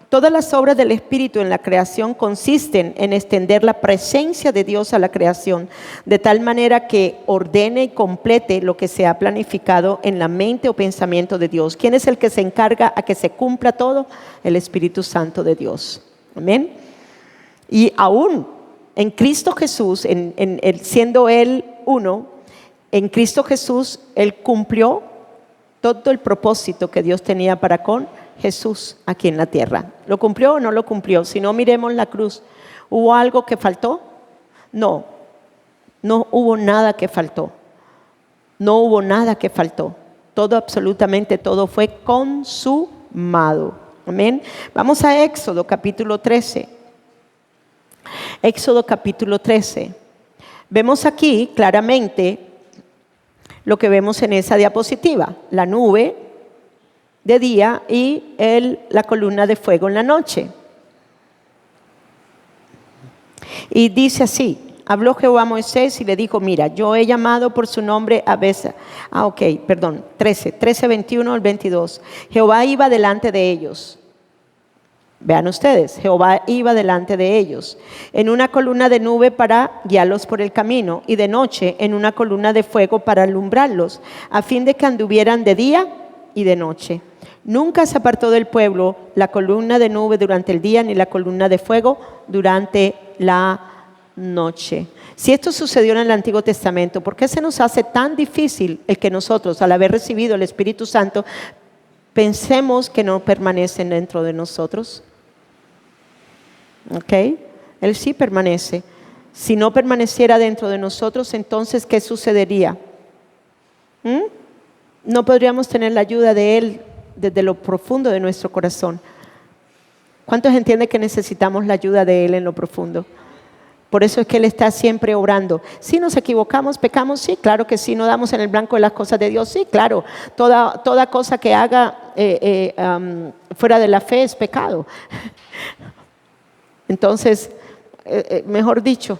Todas las obras del Espíritu en la creación consisten en extender la presencia de Dios a la creación, de tal manera que ordene y complete lo que se ha planificado en la mente o pensamiento de Dios. ¿Quién es el que se encarga a que se cumpla todo? El Espíritu Santo de Dios. Amén. Y aún en Cristo Jesús, siendo Él uno, en Cristo Jesús Él cumplió todo el propósito que Dios tenía para con Jesús aquí en la tierra. ¿Lo cumplió o no lo cumplió? Si no, miremos la cruz. ¿Hubo algo que faltó? No hubo nada que faltó. No hubo nada que faltó. Todo, absolutamente todo fue consumado. Amén. Vamos a Éxodo capítulo 13. Éxodo capítulo 13. Vemos aquí claramente lo que vemos en esa diapositiva. La nube de día y la columna de fuego en la noche. Y dice así: habló Jehová a Moisés y le dijo: mira, yo he llamado por su nombre a Besa. 13, 21 al 22. Jehová iba delante de ellos. Vean ustedes, Jehová iba delante de ellos en una columna de nube para guiarlos por el camino, y de noche en una columna de fuego para alumbrarlos, a fin de que anduvieran de día y de noche. Nunca se apartó del pueblo la columna de nube durante el día, ni la columna de fuego durante la noche. Si esto sucedió en el Antiguo Testamento, ¿por qué se nos hace tan difícil el que nosotros, al haber recibido el Espíritu Santo, pensemos que no permanecen dentro de nosotros? ¿Ok? Él sí permanece. Si no permaneciera dentro de nosotros, entonces ¿qué sucedería? No podríamos tener la ayuda de Él desde lo profundo de nuestro corazón. ¿Cuántos entienden que necesitamos la ayuda de Él en lo profundo? Por eso es que Él está siempre obrando. Si nos equivocamos, pecamos, sí, claro que sí. No damos en el blanco de las cosas de Dios, sí, claro. Toda cosa que haga fuera de la fe es pecado. Entonces, mejor dicho,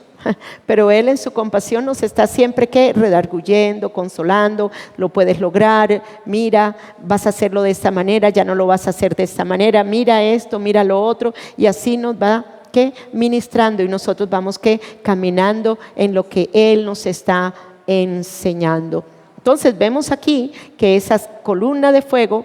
pero Él en su compasión nos está siempre redarguyendo, consolando. Lo puedes lograr, mira, vas a hacerlo de esta manera, ya no lo vas a hacer de esta manera, mira esto, mira lo otro, y así nos va ministrando, y nosotros vamos caminando en lo que Él nos está enseñando. Entonces vemos aquí que esa columna de fuego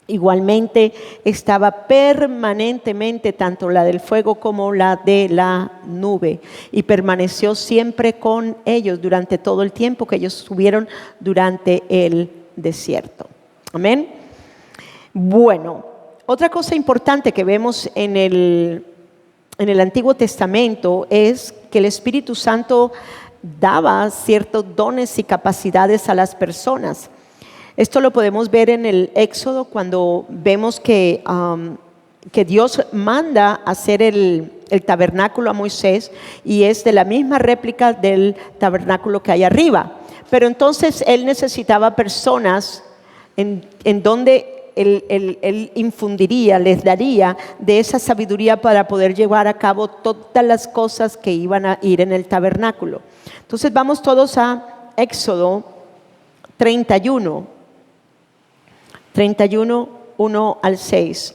igualmente estaba permanentemente, tanto la del fuego como la de la nube, y permaneció siempre con ellos durante todo el tiempo que ellos estuvieron durante el desierto. Amén. Bueno, otra cosa importante que vemos en el Antiguo Testamento es que el Espíritu Santo daba ciertos dones y capacidades a las personas. Esto lo podemos ver en el Éxodo, cuando vemos que Dios manda hacer el tabernáculo a Moisés, y es de la misma réplica del tabernáculo que hay arriba. Pero entonces Él necesitaba personas en donde Él infundiría, les daría de esa sabiduría para poder llevar a cabo todas las cosas que iban a ir en el tabernáculo. Entonces vamos todos a Éxodo 31, 1 al 6.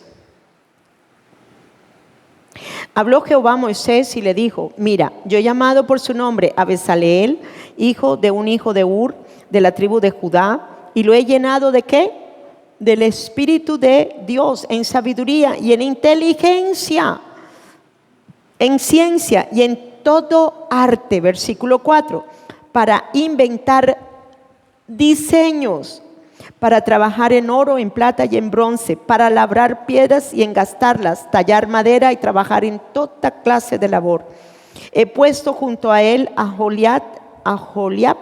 Habló Jehová a Moisés y le dijo: mira, yo he llamado por su nombre a Bezaleel, hijo de un hijo de Ur, de la tribu de Judá, y lo he llenado ¿de qué? Del Espíritu de Dios, en sabiduría y en inteligencia, en ciencia y en todo arte. Versículo 4, para inventar diseños, para trabajar en oro, en plata y en bronce, para labrar piedras y engastarlas, tallar madera y trabajar en toda clase de labor. He puesto junto a él a Aholiab,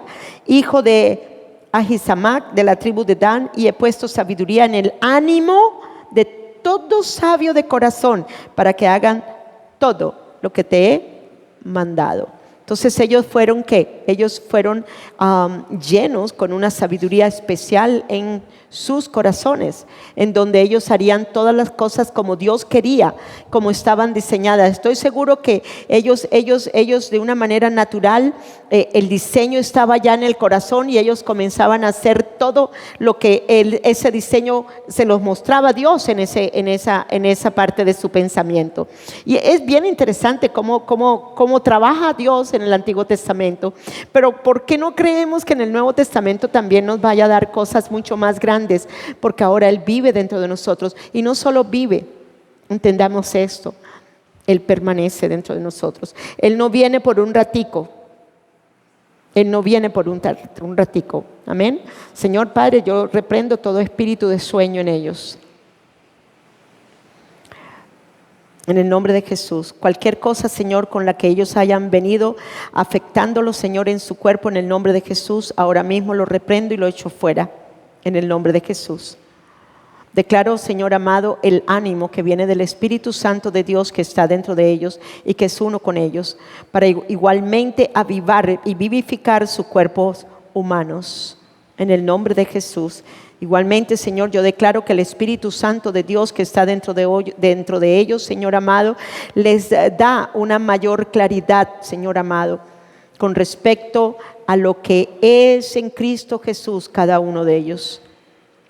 hijo de Ahisamac, de la tribu de Dan, y he puesto sabiduría en el ánimo de todo sabio de corazón, para que hagan todo lo que te he mandado. Entonces ellos fueron ¿qué? Ellos fueron llenos con una sabiduría especial en sus corazones, en donde ellos harían todas las cosas como Dios quería, como estaban diseñadas. Estoy seguro que ellos de una manera natural, el diseño estaba ya en el corazón y ellos comenzaban a hacer todo lo que ese diseño se los mostraba Dios en esa parte de su pensamiento. Y es bien interesante cómo trabaja Dios en el Antiguo Testamento, pero ¿por qué no creemos que en el Nuevo Testamento también nos vaya a dar cosas mucho más grandes? Porque ahora Él vive dentro de nosotros, y no solo vive, entendamos esto, Él permanece dentro de nosotros. Él no viene por un ratico, Él no viene por un ratico, amén. Señor Padre, yo reprendo todo espíritu de sueño en ellos. En el nombre de Jesús, cualquier cosa, Señor, con la que ellos hayan venido afectándolos, Señor, en su cuerpo, en el nombre de Jesús, ahora mismo lo reprendo y lo echo fuera, en el nombre de Jesús. Declaro, Señor amado, el ánimo que viene del Espíritu Santo de Dios que está dentro de ellos y que es uno con ellos, para igualmente avivar y vivificar sus cuerpos humanos, en el nombre de Jesús. Igualmente, Señor, yo declaro que el Espíritu Santo de Dios que está dentro de ellos, Señor amado, les da una mayor claridad, Señor amado, con respecto a lo que es en Cristo Jesús cada uno de ellos.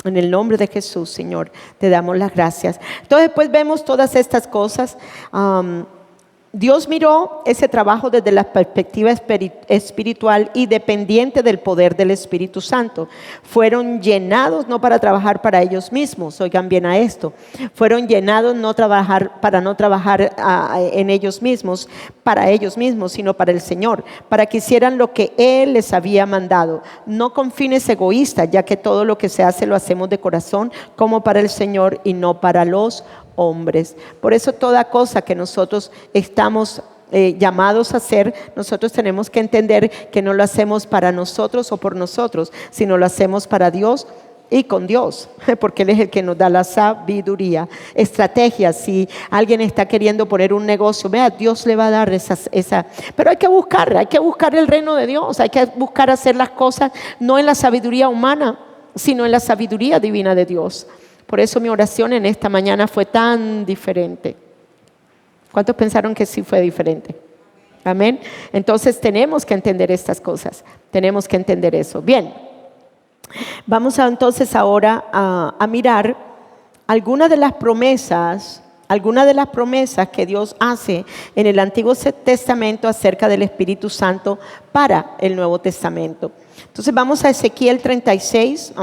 En el nombre de Jesús, Señor, te damos las gracias. Entonces, pues vemos todas estas cosas. Dios miró ese trabajo desde la perspectiva espiritual y dependiente del poder del Espíritu Santo. Fueron llenados no para trabajar para ellos mismos, oigan bien a esto. Fueron llenados para no trabajar en ellos mismos, para ellos mismos, sino para el Señor, para que hicieran lo que Él les había mandado. No con fines egoístas, ya que todo lo que se hace lo hacemos de corazón, como para el Señor y no para los hombres. Por eso toda cosa que nosotros estamos llamados a hacer, nosotros tenemos que entender que no lo hacemos para nosotros o por nosotros, sino lo hacemos para Dios y con Dios, porque Él es el que nos da la sabiduría, estrategias. Si alguien está queriendo poner un negocio, vea, Dios le va a dar esa, pero hay que buscar el reino de Dios, hay que buscar hacer las cosas no en la sabiduría humana, sino en la sabiduría divina de Dios. Por eso mi oración en esta mañana fue tan diferente. ¿Cuántos pensaron que sí fue diferente? Amén. Entonces tenemos que entender estas cosas. Tenemos que entender eso. Bien. Vamos entonces ahora a mirar algunas de las promesas que Dios hace en el Antiguo Testamento acerca del Espíritu Santo para el Nuevo Testamento. Entonces vamos a Ezequiel 36,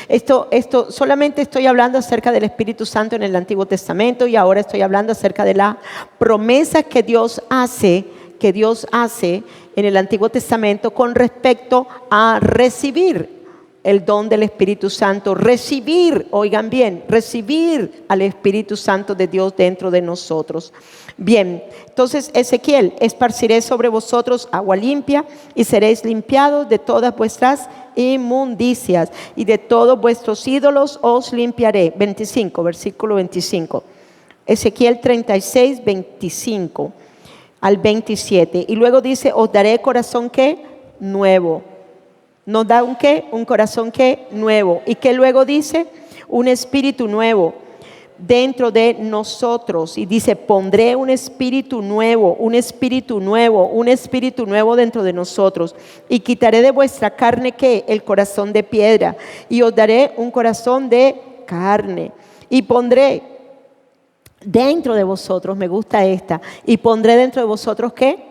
Esto solamente estoy hablando acerca del Espíritu Santo en el Antiguo Testamento, y ahora estoy hablando acerca de la promesa que Dios hace en el Antiguo Testamento con respecto a recibir el don del Espíritu Santo, oigan bien, recibir al Espíritu Santo de Dios dentro de nosotros. Bien, entonces Ezequiel, esparciré sobre vosotros agua limpia y seréis limpiados de todas vuestras inmundicias y de todos vuestros ídolos os limpiaré. 25, versículo 25. Ezequiel 36, 25 al 27. Y luego dice, os daré corazón ¿qué? Nuevo. Nos da un ¿qué? Un corazón ¿qué? Nuevo. ¿Y qué luego dice? Un espíritu nuevo dentro de nosotros. Y dice, pondré un espíritu nuevo dentro de nosotros. Y quitaré de vuestra carne ¿qué? El corazón de piedra. Y os daré un corazón de carne. Y pondré dentro de vosotros, me gusta esta, y pondré dentro de vosotros ¿qué?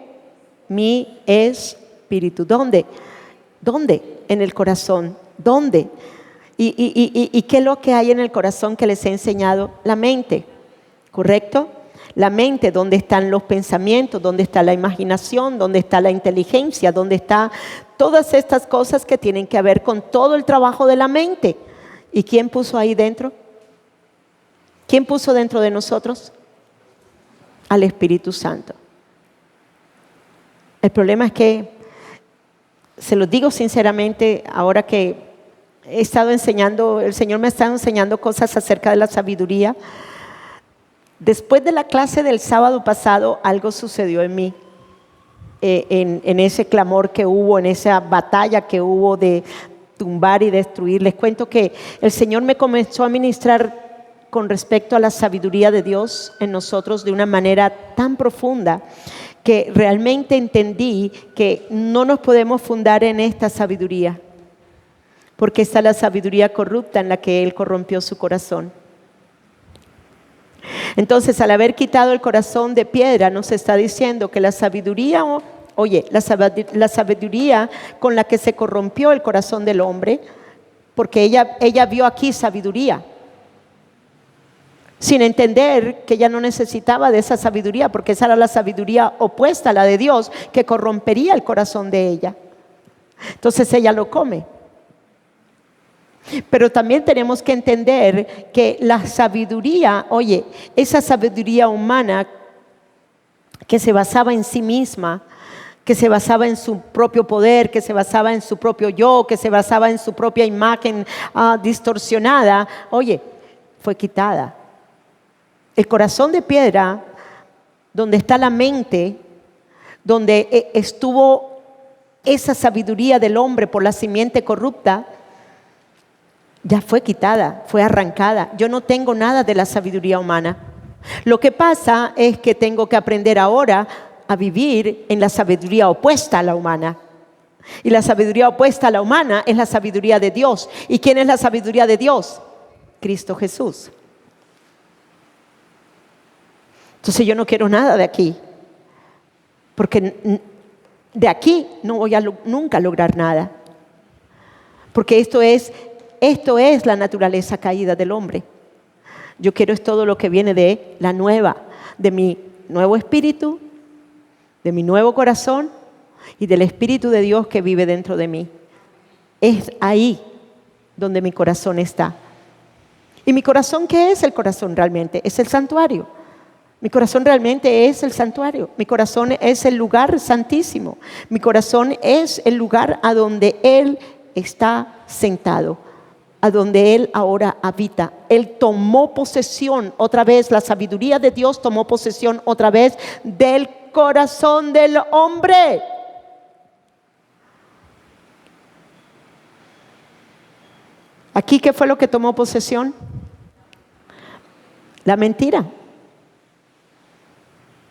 Mi espíritu. ¿Dónde? En el corazón. ¿Dónde? ¿Y qué es lo que hay en el corazón que les he enseñado? La mente, ¿correcto? La mente, donde están los pensamientos, donde está la imaginación, donde está la inteligencia, donde está todas estas cosas que tienen que ver con todo el trabajo de la mente. ¿Y quién puso ahí dentro? ¿Quién puso dentro de nosotros? Al Espíritu Santo. El problema es que, se los digo sinceramente, ahora que he estado enseñando, el Señor me ha estado enseñando cosas acerca de la sabiduría. Después de la clase del sábado pasado, algo sucedió en mí, en ese clamor que hubo, en esa batalla que hubo de tumbar y destruir. Les cuento que el Señor me comenzó a ministrar con respecto a la sabiduría de Dios en nosotros de una manera tan profunda que realmente entendí que no nos podemos fundar en esta sabiduría, porque está la sabiduría corrupta en la que Él corrompió su corazón. Entonces, al haber quitado el corazón de piedra, nos está diciendo que la sabiduría, la sabiduría con la que se corrompió el corazón del hombre, porque ella vio aquí sabiduría, sin entender que ella no necesitaba de esa sabiduría, porque esa era la sabiduría opuesta a la de Dios, que corrompería el corazón de ella. Entonces ella lo come. Pero también tenemos que entender que la sabiduría, esa sabiduría humana que se basaba en sí misma, que se basaba en su propio poder, que se basaba en su propio yo, que se basaba en su propia imagen distorsionada, fue quitada. El corazón de piedra, donde está la mente, donde estuvo esa sabiduría del hombre por la simiente corrupta, ya fue quitada, fue arrancada. Yo no tengo nada de la sabiduría humana. Lo que pasa es que tengo que aprender ahora a vivir en la sabiduría opuesta a la humana. Y la sabiduría opuesta a la humana es la sabiduría de Dios. ¿Y quién es la sabiduría de Dios? Cristo Jesús. Entonces yo no quiero nada de aquí, porque de aquí no voy a nunca lograr nada, porque esto es la naturaleza caída del hombre. Yo quiero es todo lo que viene de de mi nuevo espíritu, de mi nuevo corazón y del Espíritu de Dios que vive dentro de mí. Es ahí donde mi corazón está. ¿Y mi corazón qué es el corazón realmente? Es el santuario. Mi corazón realmente es el santuario. Mi corazón es el lugar santísimo. Mi corazón es el lugar a donde Él está sentado, a donde Él ahora habita. Él tomó posesión otra vez, la sabiduría de Dios tomó posesión otra vez del corazón del hombre. Aquí, ¿qué fue lo que tomó posesión? La mentira.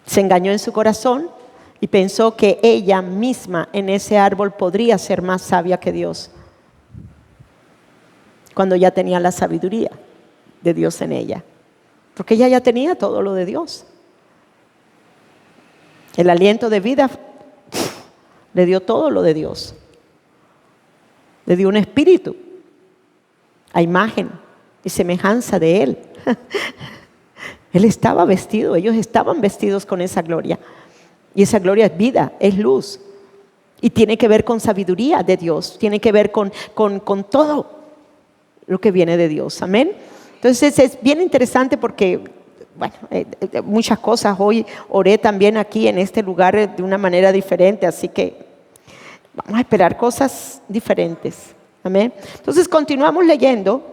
Se engañó en su corazón y pensó que ella misma en ese árbol podría ser más sabia que Dios, cuando ya tenía la sabiduría de Dios en ella, porque ella ya tenía todo lo de Dios. El aliento de vida le dio todo lo de Dios, le dio un espíritu a imagen y semejanza de Él. Él estaba vestido, ellos estaban vestidos con esa gloria. Y esa gloria es vida, es luz. Y tiene que ver con sabiduría de Dios, tiene que ver con todo lo que viene de Dios. Amén. Entonces es bien interesante porque, muchas cosas. Hoy oré también aquí en este lugar de una manera diferente, así que vamos a esperar cosas diferentes. Amén. Entonces continuamos leyendo.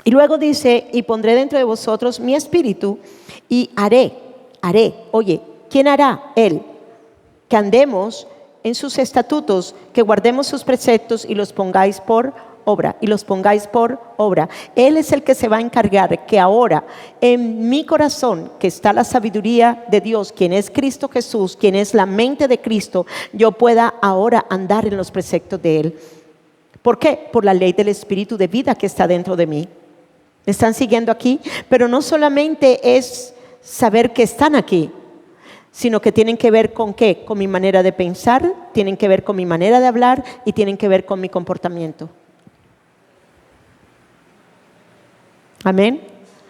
Y luego dice, y pondré dentro de vosotros mi espíritu y haré. ¿Quién hará? Él. Que andemos en sus estatutos, que guardemos sus preceptos y los pongáis por obra. Él es el que se va a encargar que ahora en mi corazón, que está la sabiduría de Dios, quien es Cristo Jesús, quien es la mente de Cristo, yo pueda ahora andar en los preceptos de Él. ¿Por qué? Por la ley del espíritu de vida que está dentro de mí. ¿Me están siguiendo aquí? Pero no solamente es saber que están aquí, sino que tienen que ver con ¿qué? Con mi manera de pensar, tienen que ver con mi manera de hablar y tienen que ver con mi comportamiento. Amén.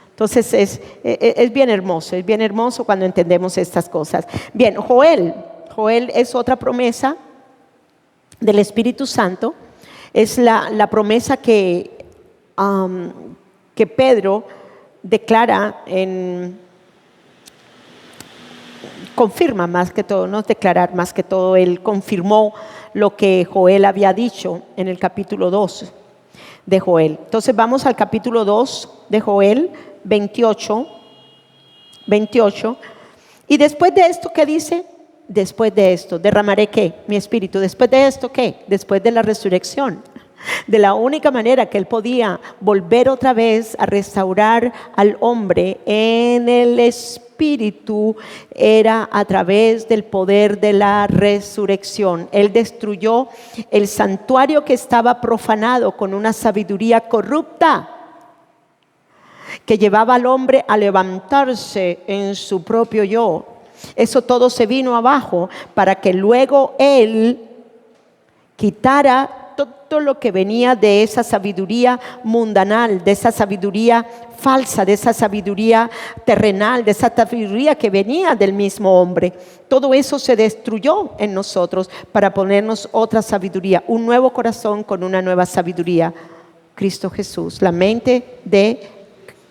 Entonces es bien hermoso cuando entendemos estas cosas. Bien, Joel es otra promesa del Espíritu Santo. Es la promesa que Pedro declara en confirma más que todo, no es declarar más que todo, él confirmó lo que Joel había dicho en el capítulo 2 de Joel. Entonces vamos al capítulo 2 de Joel, 28. Y después de esto, ¿qué dice? Después de esto, derramaré ¿qué? Mi espíritu. Después de esto, ¿qué? Después de la resurrección. De la única manera que él podía volver otra vez a restaurar al hombre en el espíritu era a través del poder de la resurrección. Él destruyó el santuario que estaba profanado con una sabiduría corrupta que llevaba al hombre a levantarse en su propio yo. Eso todo se vino abajo para que luego él quitara todo lo que venía de esa sabiduría mundanal, de esa sabiduría falsa, de esa sabiduría terrenal, de esa sabiduría que venía del mismo hombre. Todo eso se destruyó en nosotros para ponernos otra sabiduría, un nuevo corazón con una nueva sabiduría. Cristo Jesús, la mente de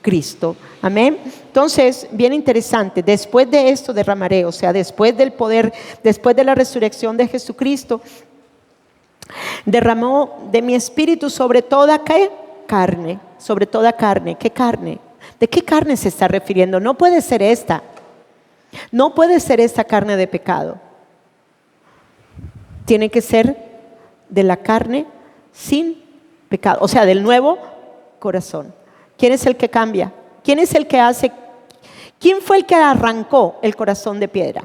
Cristo. Amén. Entonces, bien interesante, después de esto derramaré, o sea, después del poder, después de la resurrección de Jesucristo, derramó de mi espíritu sobre toda ¿qué? Carne, sobre toda carne. ¿Qué carne? ¿De qué carne se está refiriendo? No puede ser esta. No puede ser esta carne de pecado. Tiene que ser de la carne sin pecado, o sea, del nuevo corazón. ¿Quién es el que cambia? ¿Quién es el que hace? ¿Quién fue el que arrancó el corazón de piedra?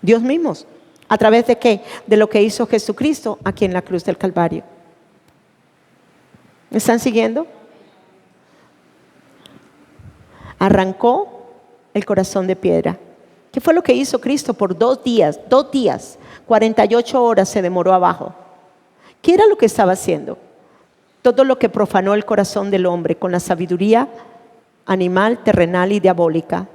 Dios mismo. ¿A través de qué? De lo que hizo Jesucristo aquí en la cruz del Calvario. ¿Me están siguiendo? Arrancó el corazón de piedra. ¿Qué fue lo que hizo Cristo por 2 días? 48 horas se demoró abajo. ¿Qué era lo que estaba haciendo? Todo lo que profanó el corazón del hombre con la sabiduría animal, terrenal y diabólica.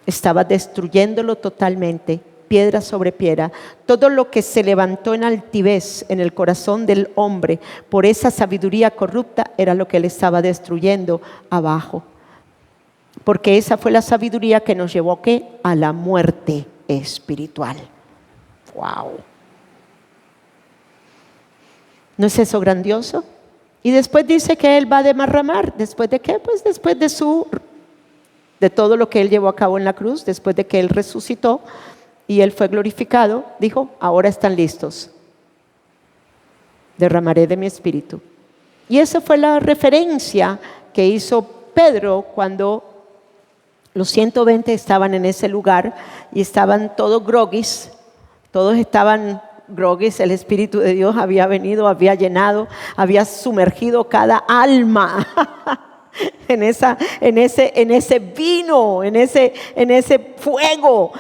Estaba destruyéndolo totalmente, piedra sobre piedra. Todo lo que se levantó en altivez en el corazón del hombre por esa sabiduría corrupta era lo que él estaba destruyendo abajo. Porque esa fue la sabiduría que nos llevó ¿qué? A la muerte espiritual. ¡Wow! ¿No es eso grandioso? Y después dice que él va a derramar. ¿Después de qué? Pues después de todo lo que él llevó a cabo en la cruz, después de que él resucitó y él fue glorificado, dijo, ahora están listos. Derramaré de mi espíritu. Y esa fue la referencia que hizo Pedro cuando los 120 estaban en ese lugar y estaban todos groguis, todos estaban groguis. El Espíritu de Dios había venido, había llenado, había sumergido cada alma en ese vino, en ese fuego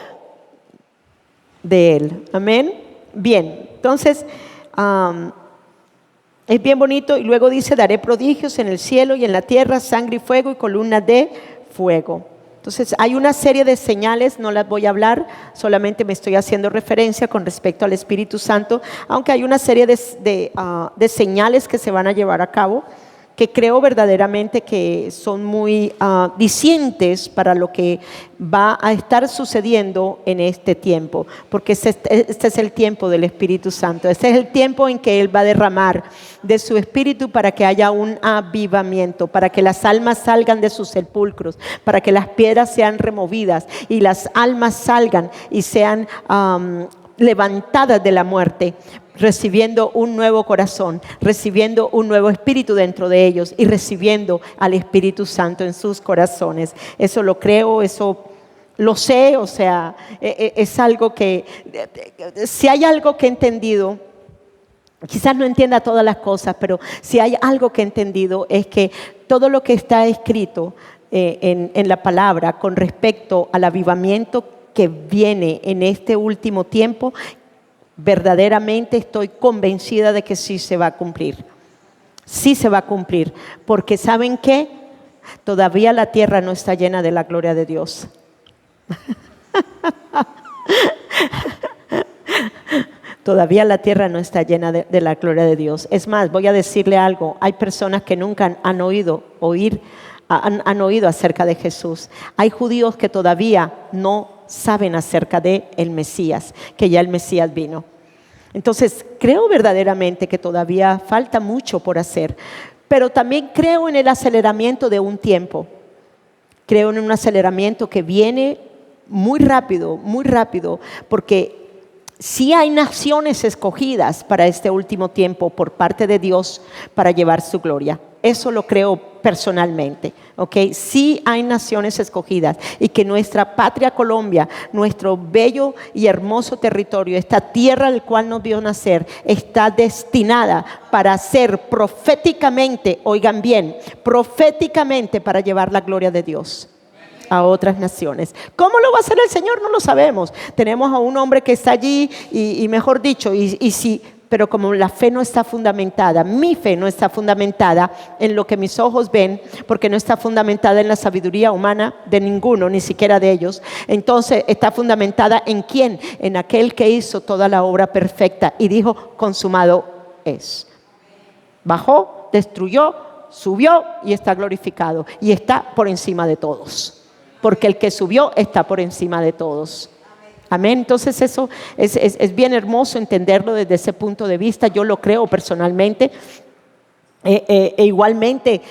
de Él. Amén. Bien, entonces es bien bonito y luego dice, daré prodigios en el cielo y en la tierra, sangre y fuego y columnas de fuego. Entonces hay una serie de señales, no las voy a hablar, solamente me estoy haciendo referencia con respecto al Espíritu Santo, aunque hay una serie de señales que se van a llevar a cabo, que creo verdaderamente que son muy dicientes para lo que va a estar sucediendo en este tiempo, porque este es el tiempo del Espíritu Santo, este es el tiempo en que Él va a derramar de su Espíritu para que haya un avivamiento, para que las almas salgan de sus sepulcros, para que las piedras sean removidas y las almas salgan y sean levantadas de la muerte, recibiendo un nuevo corazón, recibiendo un nuevo espíritu dentro de ellos y recibiendo al Espíritu Santo en sus corazones. Eso lo creo, eso lo sé, o sea, es algo que, si hay algo que he entendido, quizás no entienda todas las cosas, pero si hay algo que he entendido es que todo lo que está escrito en la palabra con respecto al avivamiento que viene en este último tiempo, verdaderamente estoy convencida de que sí se va a cumplir. Sí se va a cumplir, porque ¿saben qué? Todavía la tierra no está llena de la gloria de Dios. Todavía la tierra no está llena de la gloria de Dios. Es más, voy a decirle algo. Hay personas que nunca han oír han oído acerca de Jesús. Hay judíos que todavía no saben acerca de el Mesías, que ya el Mesías vino. Entonces, creo verdaderamente que todavía falta mucho por hacer, pero también creo en el aceleramiento de un tiempo. Creo en un aceleramiento que viene muy rápido, porque sí hay naciones escogidas para este último tiempo por parte de Dios para llevar su gloria. Eso lo creo personalmente, ¿ok? Sí hay naciones escogidas y que nuestra patria Colombia, nuestro bello y hermoso territorio, esta tierra al cual nos vio nacer, está destinada para ser proféticamente, oigan bien, proféticamente para llevar la gloria de Dios a otras naciones. ¿Cómo lo va a hacer el Señor? No lo sabemos. Tenemos a un hombre que está allí y mejor dicho, pero como la fe no está fundamentada, mi fe no está fundamentada en lo que mis ojos ven, porque no está fundamentada en la sabiduría humana de ninguno, ni siquiera de ellos, entonces está fundamentada en ¿quién? En aquel que hizo toda la obra perfecta y dijo, consumado es. Bajó, destruyó, subió y está glorificado y está por encima de todos, porque el que subió está por encima de todos. Amén. Entonces eso es bien hermoso entenderlo desde ese punto de vista. Yo lo creo personalmente. Igualmente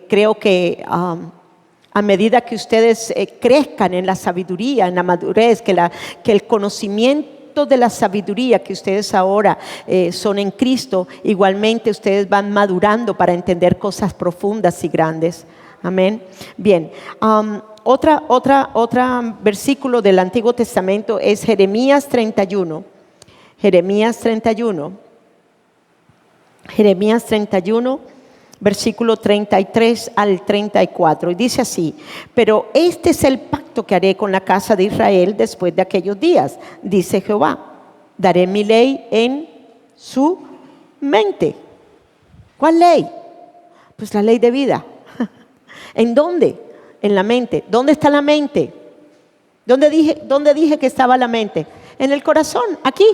creo que a medida que ustedes crezcan en la sabiduría, en la madurez, que el conocimiento de la sabiduría que ustedes ahora son en Cristo, igualmente ustedes van madurando para entender cosas profundas y grandes. Amén. Bien. Otra versículo del Antiguo Testamento es Jeremías 31. Jeremías 31, versículo 33 al 34. Y dice así: pero este es el pacto que haré con la casa de Israel después de aquellos días, dice Jehová. Daré mi ley en su mente. ¿Cuál ley? Pues la ley de vida. ¿En dónde? En la mente. ¿Dónde está la mente? ¿Dónde dije que estaba la mente? En el corazón, aquí.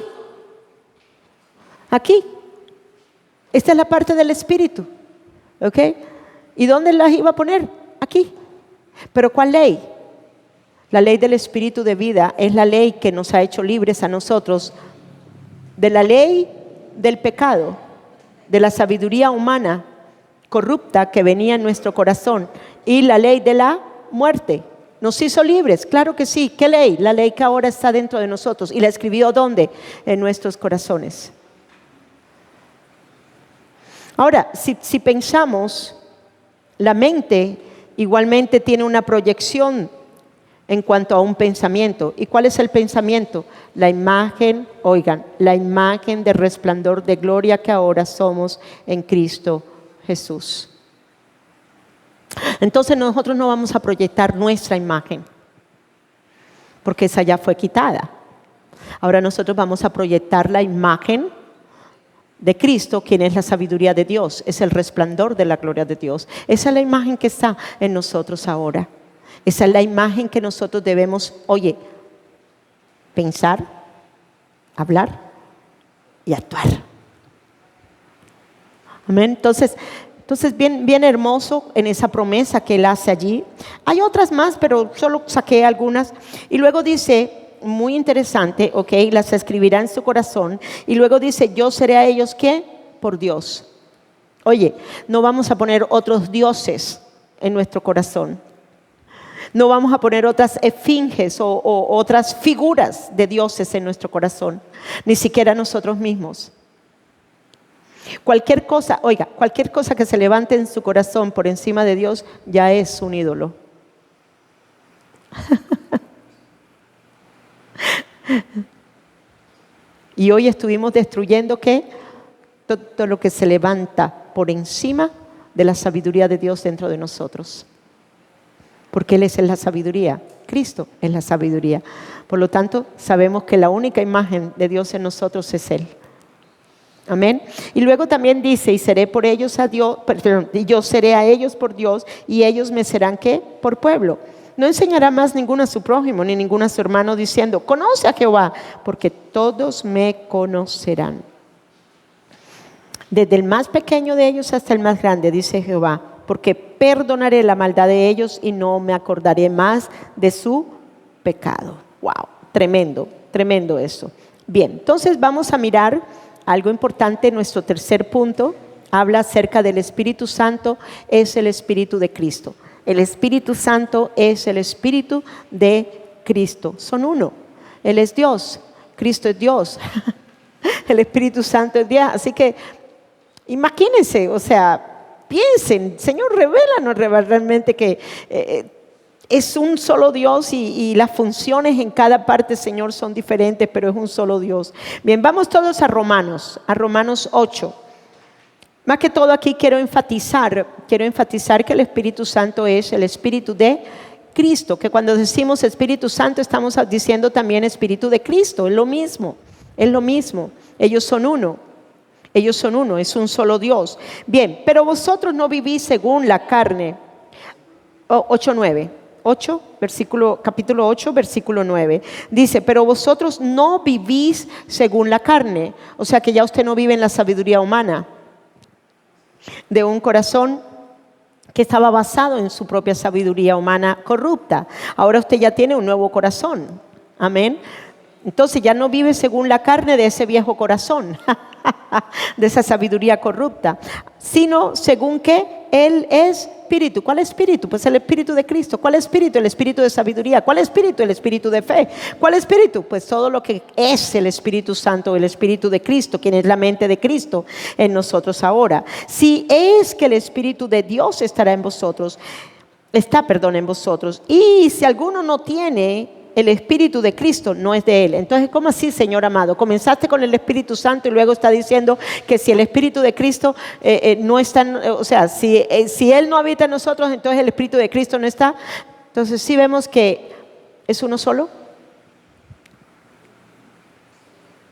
Aquí. Esta es la parte del espíritu. ¿Ok? ¿Y dónde las iba a poner? Aquí. ¿Pero cuál ley? La ley del espíritu de vida es la ley que nos ha hecho libres a nosotros de la ley del pecado, de la sabiduría humana corrupta que venía en nuestro corazón y la ley de la muerte. Nos hizo libres, claro que sí. ¿Qué ley? La ley que ahora está dentro de nosotros. ¿Y la escribió dónde? En nuestros corazones. Ahora, si pensamos, la mente igualmente tiene una proyección en cuanto a un pensamiento. ¿Y cuál es el pensamiento? La imagen, oigan, la imagen de resplandor de gloria que ahora somos en Cristo Jesús. Entonces nosotros no vamos a proyectar nuestra imagen, porque esa ya fue quitada. Ahora nosotros vamos a proyectar la imagen de Cristo, quien es la sabiduría de Dios, es el resplandor de la gloria de Dios. Esa es la imagen que está en nosotros ahora. Esa es la imagen que nosotros debemos, pensar, hablar y actuar. Amén. Entonces bien hermoso en esa promesa que Él hace allí. Hay otras más, pero solo saqué algunas. Y luego dice, muy interesante, las escribirá en su corazón. Y luego dice, yo seré a ellos, ¿qué? Por Dios. No vamos a poner otros dioses en nuestro corazón. No vamos a poner otras esfinges o otras figuras de dioses en nuestro corazón. Ni siquiera nosotros mismos. Cualquier cosa que se levante en su corazón por encima de Dios ya es un ídolo. Y hoy estuvimos destruyendo ¿qué? Todo lo que se levanta por encima de la sabiduría de Dios dentro de nosotros. Porque Él es la sabiduría, Cristo es la sabiduría. Por lo tanto, sabemos que la única imagen de Dios en nosotros es Él. Amén. Y luego también dice, y seré por ellos a Dios, y yo seré a ellos por Dios, y ellos me serán ¿qué? Por pueblo. No enseñará más ninguno a su prójimo, ni ninguno a su hermano, diciendo, conoce a Jehová, porque todos me conocerán. Desde el más pequeño de ellos hasta el más grande, dice Jehová, porque perdonaré la maldad de ellos y no me acordaré más de su pecado. Wow, tremendo, tremendo eso. Bien, entonces vamos a mirar algo importante. Nuestro tercer punto habla acerca del Espíritu Santo, es el Espíritu de Cristo. El Espíritu Santo es el Espíritu de Cristo. Son uno. Él es Dios, Cristo es Dios. El Espíritu Santo es Dios. Así que imagínense, o sea, piensen, Señor, revélanos realmente que es un solo Dios y las funciones en cada parte, Señor, son diferentes, pero es un solo Dios. Bien, vamos todos a Romanos 8. Más que todo aquí quiero enfatizar que el Espíritu Santo es el Espíritu de Cristo, que cuando decimos Espíritu Santo estamos diciendo también Espíritu de Cristo, es lo mismo, ellos son uno, es un solo Dios. Bien, pero vosotros no vivís según la carne. 8:9. Capítulo 8, versículo 9. Dice, pero vosotros no vivís según la carne. O sea que ya usted no vive en la sabiduría humana, de un corazón que estaba basado en su propia sabiduría humana corrupta. Ahora usted ya tiene un nuevo corazón. Amén. Entonces ya no vive según la carne de ese viejo corazón, de esa sabiduría corrupta, sino según que Él es espíritu. ¿Cuál espíritu? Pues el Espíritu de Cristo. ¿Cuál espíritu? El Espíritu de sabiduría. ¿Cuál espíritu? El Espíritu de fe. ¿Cuál espíritu? Pues todo lo que es el Espíritu Santo, el Espíritu de Cristo, quien es la mente de Cristo en nosotros ahora. Si es que el Espíritu de Dios está en vosotros. Y si alguno no tiene el Espíritu de Cristo, no es de Él. Entonces, ¿cómo así, Señor amado? Comenzaste con el Espíritu Santo y luego está diciendo que si el Espíritu de Cristo no está, o sea, si Él no habita en nosotros, entonces el Espíritu de Cristo no está. Entonces, sí vemos que es uno solo.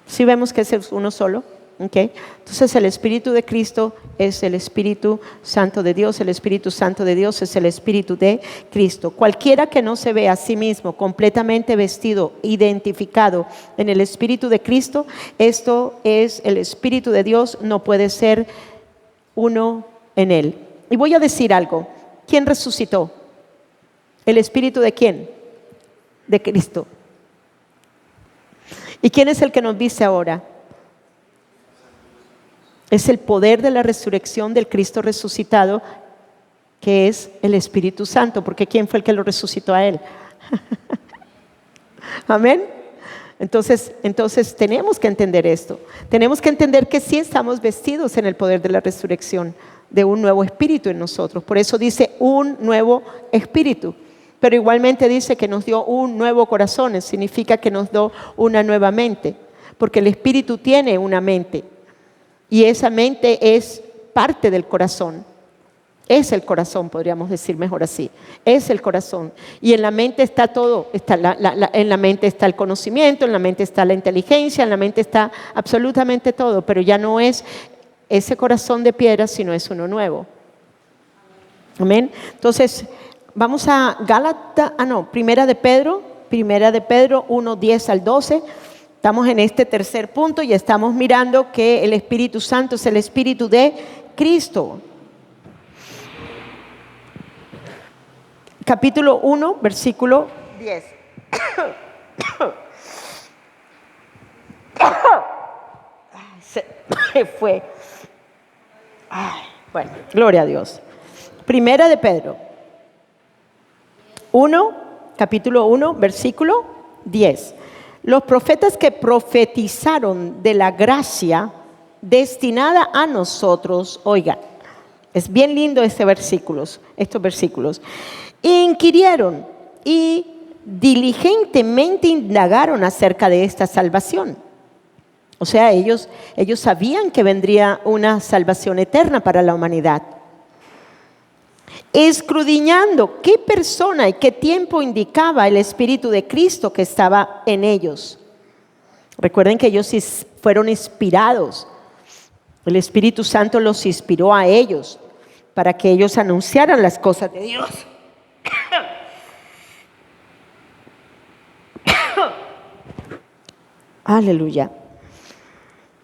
Sí vemos que es uno solo. Okay. Entonces el Espíritu de Cristo es el Espíritu Santo de Dios. El Espíritu Santo de Dios es el Espíritu de Cristo. Cualquiera que no se vea a sí mismo completamente vestido, identificado en el Espíritu de Cristo, esto es el Espíritu de Dios, no puede ser uno en él. Y voy a decir algo. ¿Quién resucitó? ¿El Espíritu de quién? De Cristo. ¿Y quién es el que nos dice ahora? Es el poder de la resurrección del Cristo resucitado, que es el Espíritu Santo, porque ¿quién fue el que lo resucitó a Él? Amén. Entonces tenemos que entender esto. Tenemos que entender que sí estamos vestidos en el poder de la resurrección de un nuevo espíritu en nosotros. Por eso dice un nuevo espíritu. Pero igualmente dice que nos dio un nuevo corazón. Significa que nos dio una nueva mente. Porque el espíritu tiene una mente. Y esa mente es parte del corazón. Es el corazón, podríamos decir mejor así. Es el corazón. Y en la mente está todo. En la mente está el conocimiento, en la mente está la inteligencia, en la mente está absolutamente todo. Pero ya no es ese corazón de piedra, sino es uno nuevo. Amén. Entonces, vamos a Primera de Pedro 1, 10 al 12. Estamos en este tercer punto y estamos mirando que el Espíritu Santo es el Espíritu de Cristo. Capítulo 1, versículo 10. Se fue. Bueno, gloria a Dios. Primera de Pedro 1, capítulo 1, versículo 10. Los profetas que profetizaron de la gracia destinada a nosotros, oigan, es bien lindo estos versículos, inquirieron y diligentemente indagaron acerca de esta salvación. O sea, ellos sabían que vendría una salvación eterna para la humanidad. Escudriñando qué persona y qué tiempo indicaba el Espíritu de Cristo que estaba en ellos. Recuerden que ellos fueron inspirados. El Espíritu Santo los inspiró a ellos para que ellos anunciaran las cosas de Dios. Aleluya.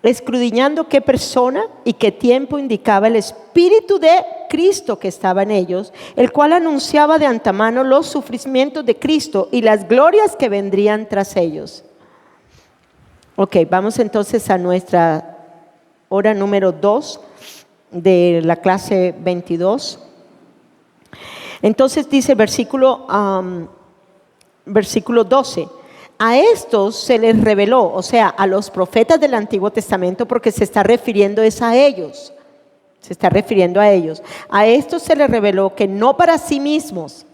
Escudriñando qué persona y qué tiempo indicaba el Espíritu de Cristo que estaba en ellos, el cual anunciaba de antemano los sufrimientos de Cristo y las glorias que vendrían tras ellos. Ok, vamos entonces a nuestra hora número 2 de la clase 22. Entonces dice versículo 12. A estos se les reveló, o sea, a los profetas del Antiguo Testamento, porque se está refiriendo es a ellos. Se está refiriendo a ellos. A estos se les reveló que no para sí mismos,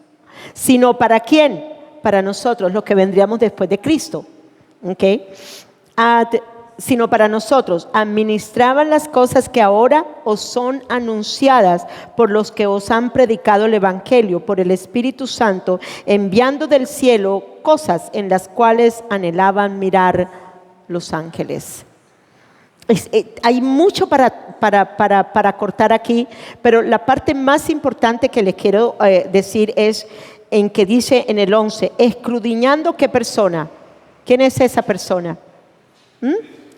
sino para ¿quién? Para nosotros, los que vendríamos después de Cristo. ¿Ok? Sino para nosotros, administraban las cosas que ahora os son anunciadas por los que os han predicado el Evangelio, por el Espíritu Santo, enviando del cielo cosas en las cuales anhelaban mirar los ángeles. Hay mucho para cortar aquí, pero la parte más importante que les quiero decir es en que dice en el 11, escudriñando qué persona. ¿Quién es esa persona?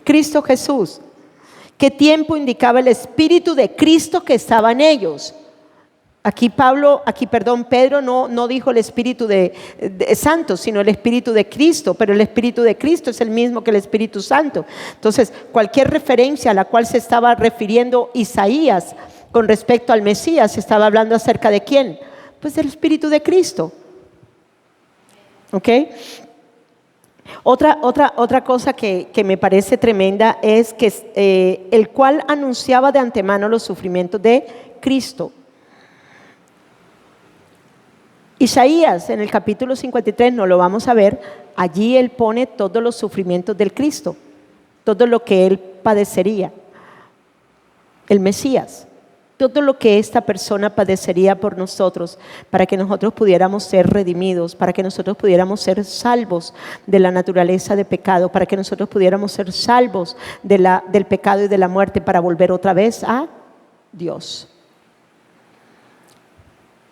Cristo Jesús. ¿Qué tiempo indicaba el Espíritu de Cristo que estaba en ellos? Pedro no dijo el Espíritu de Santo, sino el Espíritu de Cristo, pero el Espíritu de Cristo es el mismo que el Espíritu Santo. Entonces, cualquier referencia a la cual se estaba refiriendo Isaías con respecto al Mesías, se estaba hablando acerca de ¿quién? Pues del Espíritu de Cristo. ¿Ok? Otra cosa que me parece tremenda es que el cual anunciaba de antemano los sufrimientos de Cristo. Isaías en el capítulo 53, no lo vamos a ver, allí él pone todos los sufrimientos del Cristo, todo lo que él padecería, el Mesías, todo lo que esta persona padecería por nosotros, para que nosotros pudiéramos ser redimidos, para que nosotros pudiéramos ser salvos de la naturaleza de pecado, para que nosotros pudiéramos ser salvos del pecado y de la muerte, para volver otra vez a Dios.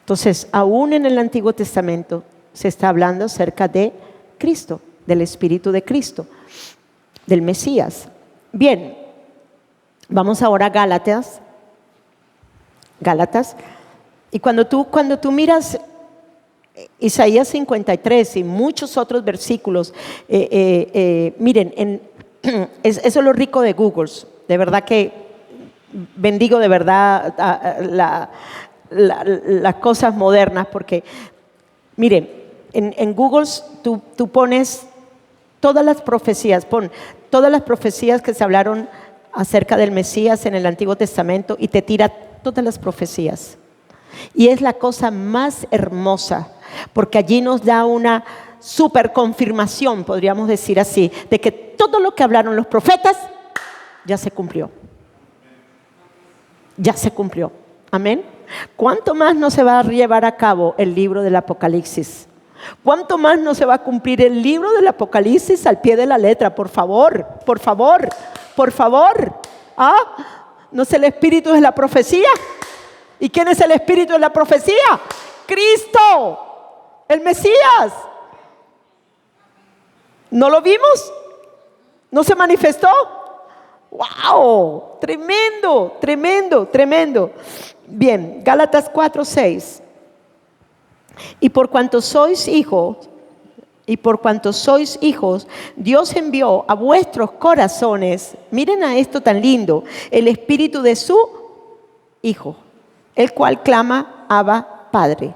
Entonces, aún en el Antiguo Testamento se está hablando acerca de Cristo, del Espíritu de Cristo, del Mesías. Bien, vamos ahora a Gálatas. Y cuando tú miras Isaías 53 y muchos otros versículos, miren, eso es lo rico de Google. De verdad que bendigo de verdad las cosas modernas, porque miren, en Google tú pones todas las profecías, pon todas las profecías que se hablaron acerca del Mesías en el Antiguo Testamento y te tira todas las profecías. Y es la cosa más hermosa, porque allí nos da una super confirmación, podríamos decir así, de que todo lo que hablaron los profetas ya se cumplió. Ya se cumplió. Amén. ¿Cuánto más no se va a llevar a cabo el libro del Apocalipsis? ¿Cuánto más no se va a cumplir el libro del Apocalipsis al pie de la letra? Por favor, por favor, por favor. ¿No es el espíritu de la profecía? ¿Y quién es el espíritu de la profecía? Cristo, el Mesías. ¿No lo vimos? ¿No se manifestó? ¡Wow! Tremendo, tremendo, tremendo. Bien, Gálatas 4:6. Y por cuanto sois hijos, Dios envió a vuestros corazones, miren a esto tan lindo, el espíritu de su Hijo, el cual clama, Abba, Padre.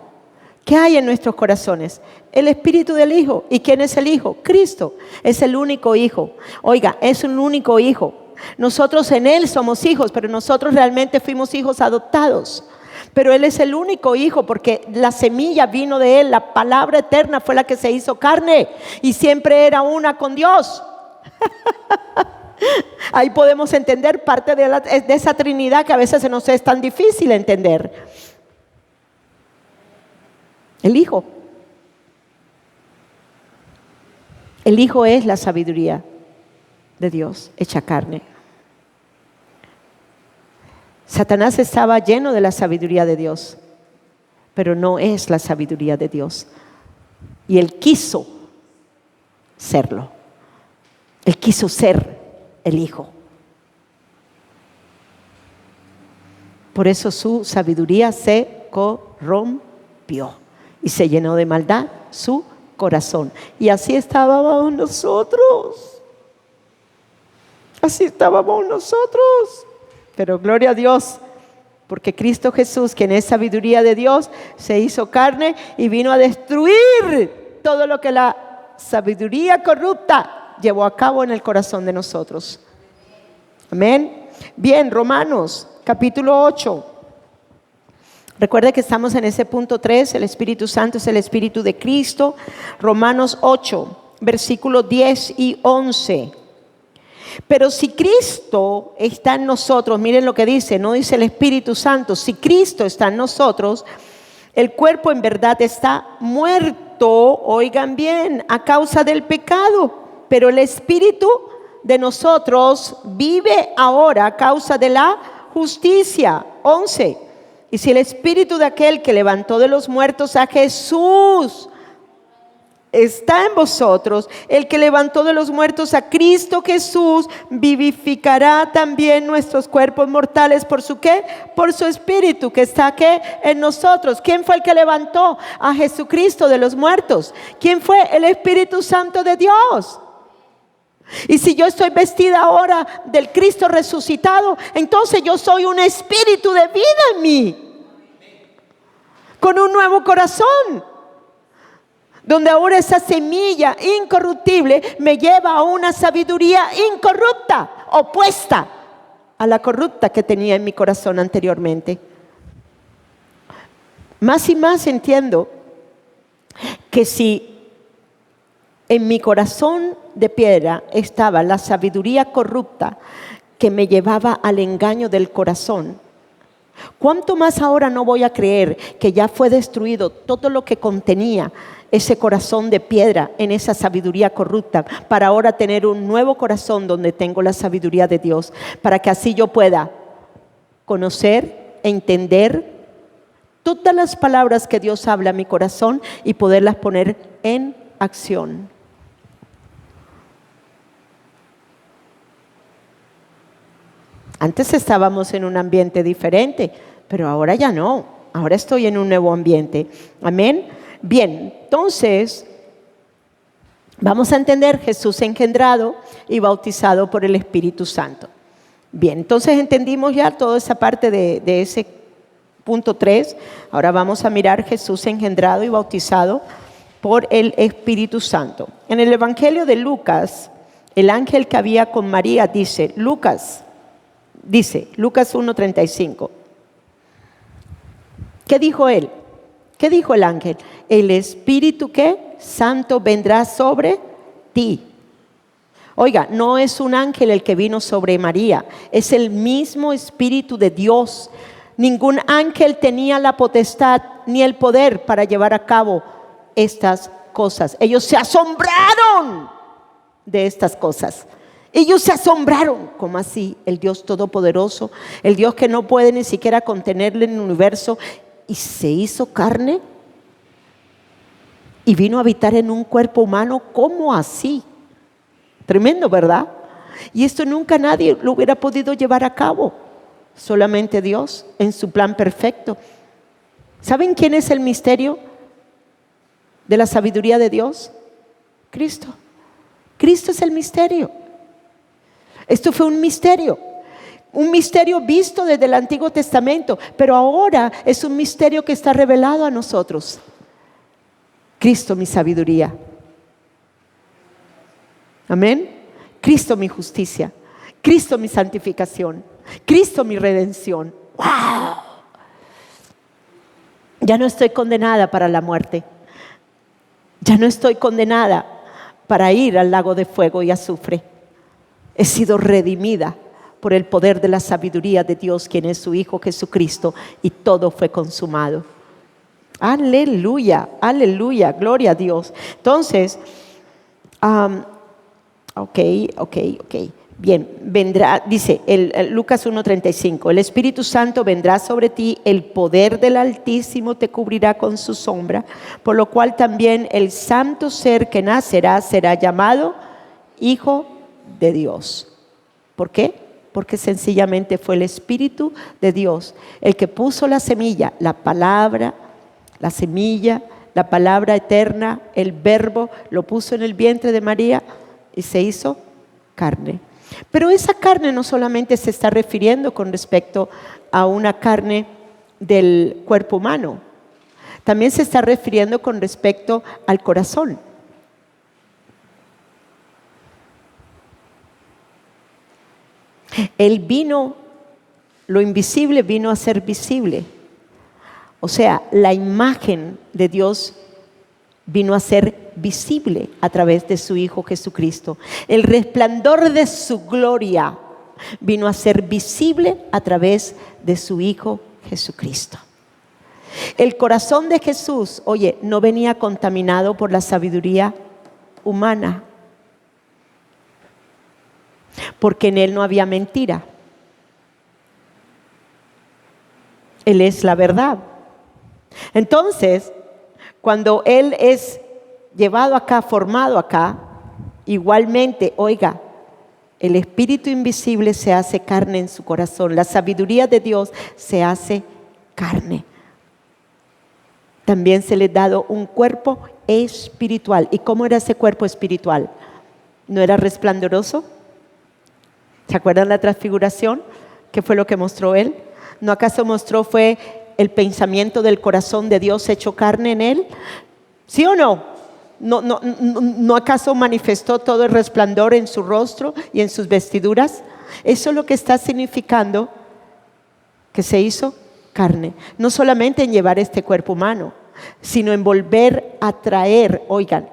¿Qué hay en nuestros corazones? El espíritu del Hijo. ¿Y quién es el Hijo? Cristo. Es el único Hijo. Oiga, es un único Hijo. Nosotros en Él somos hijos, pero nosotros realmente fuimos hijos adoptados. Pero Él es el único Hijo, porque la semilla vino de Él, la palabra eterna fue la que se hizo carne y siempre era una con Dios. Ahí podemos entender parte de esa Trinidad que a veces se nos es tan difícil entender. El Hijo. El Hijo es la sabiduría de Dios hecha carne. Satanás estaba lleno de la sabiduría de Dios, pero no es la sabiduría de Dios. Y él quiso serlo. Él quiso ser el Hijo. Por eso su sabiduría se corrompió y se llenó de maldad su corazón. Y así estábamos nosotros. Así estábamos nosotros. Pero gloria a Dios, porque Cristo Jesús, quien es sabiduría de Dios, se hizo carne y vino a destruir todo lo que la sabiduría corrupta llevó a cabo en el corazón de nosotros. Amén. Bien, Romanos capítulo 8. Recuerde que estamos en ese punto 3, el Espíritu Santo es el Espíritu de Cristo. Romanos 8, versículos 10 y 11. Pero si Cristo está en nosotros, miren lo que dice, no dice el Espíritu Santo, si Cristo está en nosotros, el cuerpo en verdad está muerto, oigan bien, a causa del pecado, pero el Espíritu de nosotros vive ahora a causa de la justicia. 11. Y si el Espíritu de aquel que levantó de los muertos a Jesús está en vosotros, el que levantó de los muertos a Cristo Jesús vivificará también nuestros cuerpos mortales. ¿Por su qué? Por su Espíritu que está ¿qué? En nosotros. ¿Quién fue el que levantó a Jesucristo de los muertos? ¿Quién fue? El Espíritu Santo de Dios. Y si yo estoy vestida ahora del Cristo resucitado, entonces yo soy un espíritu de vida en mí, con un nuevo corazón, donde ahora esa semilla incorruptible me lleva a una sabiduría incorrupta, opuesta a la corrupta que tenía en mi corazón anteriormente. Más y más entiendo que si en mi corazón de piedra estaba la sabiduría corrupta que me llevaba al engaño del corazón, ¿cuánto más ahora no voy a creer que ya fue destruido todo lo que contenía ese corazón de piedra en esa sabiduría corrupta, para ahora tener un nuevo corazón donde tengo la sabiduría de Dios, para que así yo pueda conocer, entender todas las palabras que Dios habla a mi corazón y poderlas poner en acción? Antes estábamos en un ambiente diferente, pero ahora ya no. Ahora estoy en un nuevo ambiente. Amén. Bien, entonces vamos a entender Jesús engendrado y bautizado por el Espíritu Santo. Bien, entonces entendimos ya toda esa parte de ese punto 3. Ahora vamos a mirar Jesús engendrado y bautizado por el Espíritu Santo. En el Evangelio de Lucas, el ángel que había con María dice, Lucas 1:35. ¿Qué dijo él? ¿Qué dijo el ángel? El Espíritu ¿qué? Santo vendrá sobre ti. Oiga, no es un ángel el que vino sobre María, es el mismo Espíritu de Dios. Ningún ángel tenía la potestad ni el poder para llevar a cabo estas cosas. Ellos se asombraron de estas cosas. Ellos se asombraron. ¿Cómo así? El Dios todopoderoso, el Dios que no puede ni siquiera contenerle en el universo, y se hizo carne y vino a habitar en un cuerpo humano. ¿Cómo así? Tremendo, ¿verdad? Y esto nunca nadie lo hubiera podido llevar a cabo, solamente Dios en su plan perfecto. ¿Saben quién es el misterio de la sabiduría de Dios? Cristo. Cristo es el misterio. Esto fue un misterio visto desde el Antiguo Testamento, pero ahora es un misterio que está revelado a nosotros. Cristo mi sabiduría. Amén. Cristo mi justicia. Cristo mi santificación. Cristo mi redención. ¡Wow! Ya no estoy condenada para la muerte. Ya no estoy condenada para ir al lago de fuego y azufre. He sido redimida por el poder de la sabiduría de Dios, quien es su Hijo Jesucristo, y todo fue consumado. Aleluya, aleluya, gloria a Dios. Entonces, ok. Bien, vendrá, dice Lucas 1:35, el Espíritu Santo vendrá sobre ti, el poder del Altísimo te cubrirá con su sombra, por lo cual también el santo ser que nacerá será llamado Hijo de Dios. ¿Por qué? Porque sencillamente fue el Espíritu de Dios el que puso la semilla, la palabra, la semilla, la palabra eterna, el verbo, lo puso en el vientre de María y se hizo carne. Pero esa carne no solamente se está refiriendo con respecto a una carne del cuerpo humano, también se está refiriendo con respecto al corazón. Él vino, lo invisible vino a ser visible. O sea, la imagen de Dios vino a ser visible a través de su Hijo Jesucristo. El resplandor de su gloria vino a ser visible a través de su Hijo Jesucristo. El corazón de Jesús, oye, no venía contaminado por la sabiduría humana, porque en él no había mentira. Él es la verdad. Entonces, cuando él es llevado acá, formado acá, igualmente, oiga, el Espíritu invisible se hace carne en su corazón. La sabiduría de Dios se hace carne. También se le ha dado un cuerpo espiritual. ¿Y cómo era ese cuerpo espiritual? ¿No era resplandoroso? ¿Se acuerdan la transfiguración? ¿Qué fue lo que mostró él? ¿No acaso mostró fue el pensamiento del corazón de Dios hecho carne en él? ¿Sí o no? ¿No acaso manifestó todo el resplandor en su rostro y en sus vestiduras? Eso es lo que está significando que se hizo carne. No solamente en llevar este cuerpo humano, sino en volver a traer, oigan,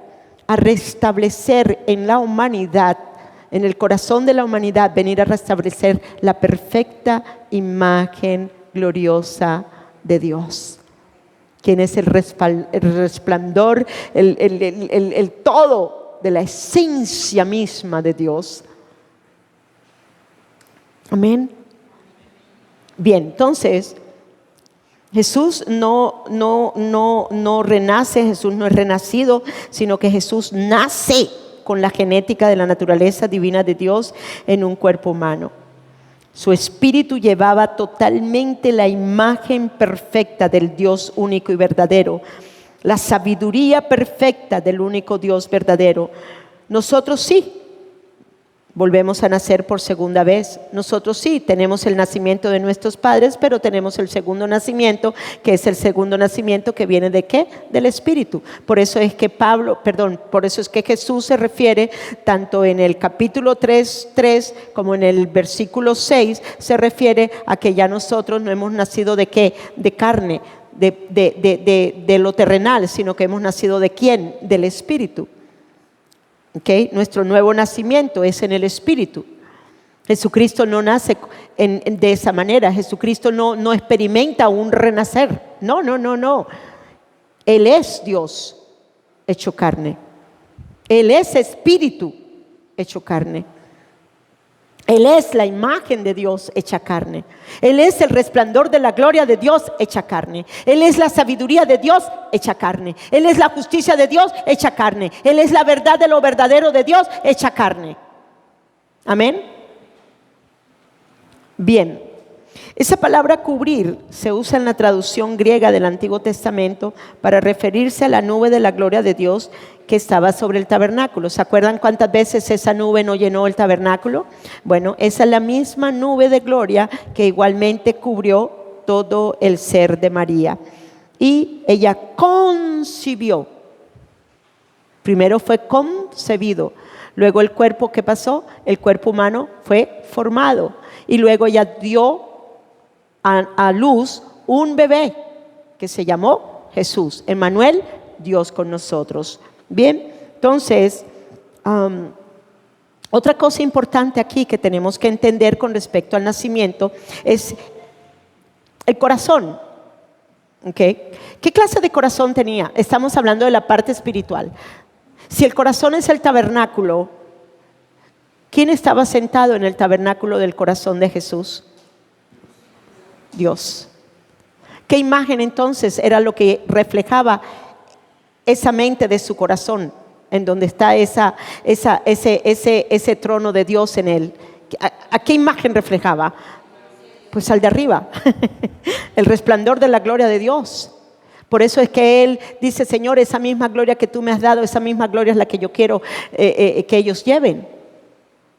a restablecer en la humanidad, en el corazón de la humanidad, venir a restablecer la perfecta imagen gloriosa de Dios. Quien es el resplandor, el todo de la esencia misma de Dios. Amén. Bien, entonces, Jesús no renace, Jesús no es renacido, sino que Jesús nace con la genética de la naturaleza divina de Dios en un cuerpo humano. Su espíritu llevaba totalmente la imagen perfecta del Dios único y verdadero, la sabiduría perfecta del único Dios verdadero. Nosotros sí volvemos a nacer por segunda vez. Nosotros sí tenemos el nacimiento de nuestros padres, pero tenemos el segundo nacimiento, que es el segundo nacimiento que viene ¿de qué? Del Espíritu. Por eso es que por eso es que Jesús se refiere tanto en el capítulo 3 como en el versículo 6, se refiere a que ya nosotros no hemos nacido ¿de qué? De carne, de lo terrenal, sino que hemos nacido ¿de quién? Del Espíritu. Okay. Nuestro nuevo nacimiento es en el Espíritu. Jesucristo no nace de esa manera. Jesucristo no experimenta un renacer. No. Él es Dios hecho carne. Él es Espíritu hecho carne. Él es la imagen de Dios hecha carne. Él es el resplandor de la gloria de Dios hecha carne. Él es la sabiduría de Dios hecha carne. Él es la justicia de Dios hecha carne. Él es la verdad de lo verdadero de Dios hecha carne. Amén. Bien. Esa palabra cubrir se usa en la traducción griega del Antiguo Testamento para referirse a la nube de la gloria de Dios que estaba sobre el tabernáculo. ¿Se acuerdan cuántas veces esa nube no llenó el tabernáculo? Bueno, esa es la misma nube de gloria que igualmente cubrió todo el ser de María. Y ella concibió. Primero fue concebido. Luego el cuerpo, ¿qué pasó? El cuerpo humano fue formado. Y luego ella dio a luz un bebé que se llamó Jesús. Emmanuel, Dios con nosotros. Bien, entonces, otra cosa importante aquí que tenemos que entender con respecto al nacimiento es el corazón. ¿Okay? ¿Qué clase de corazón tenía? Estamos hablando de la parte espiritual. Si el corazón es el tabernáculo, ¿quién estaba sentado en el tabernáculo del corazón de Jesús? Dios. ¿Qué imagen entonces era lo que reflejaba esa mente de su corazón, en donde está ese trono de Dios en él? ¿A qué imagen reflejaba? Pues al de arriba, el resplandor de la gloria de Dios. Por eso es que Él dice: Señor, esa misma gloria que tú me has dado, esa misma gloria es la que yo quiero que ellos lleven.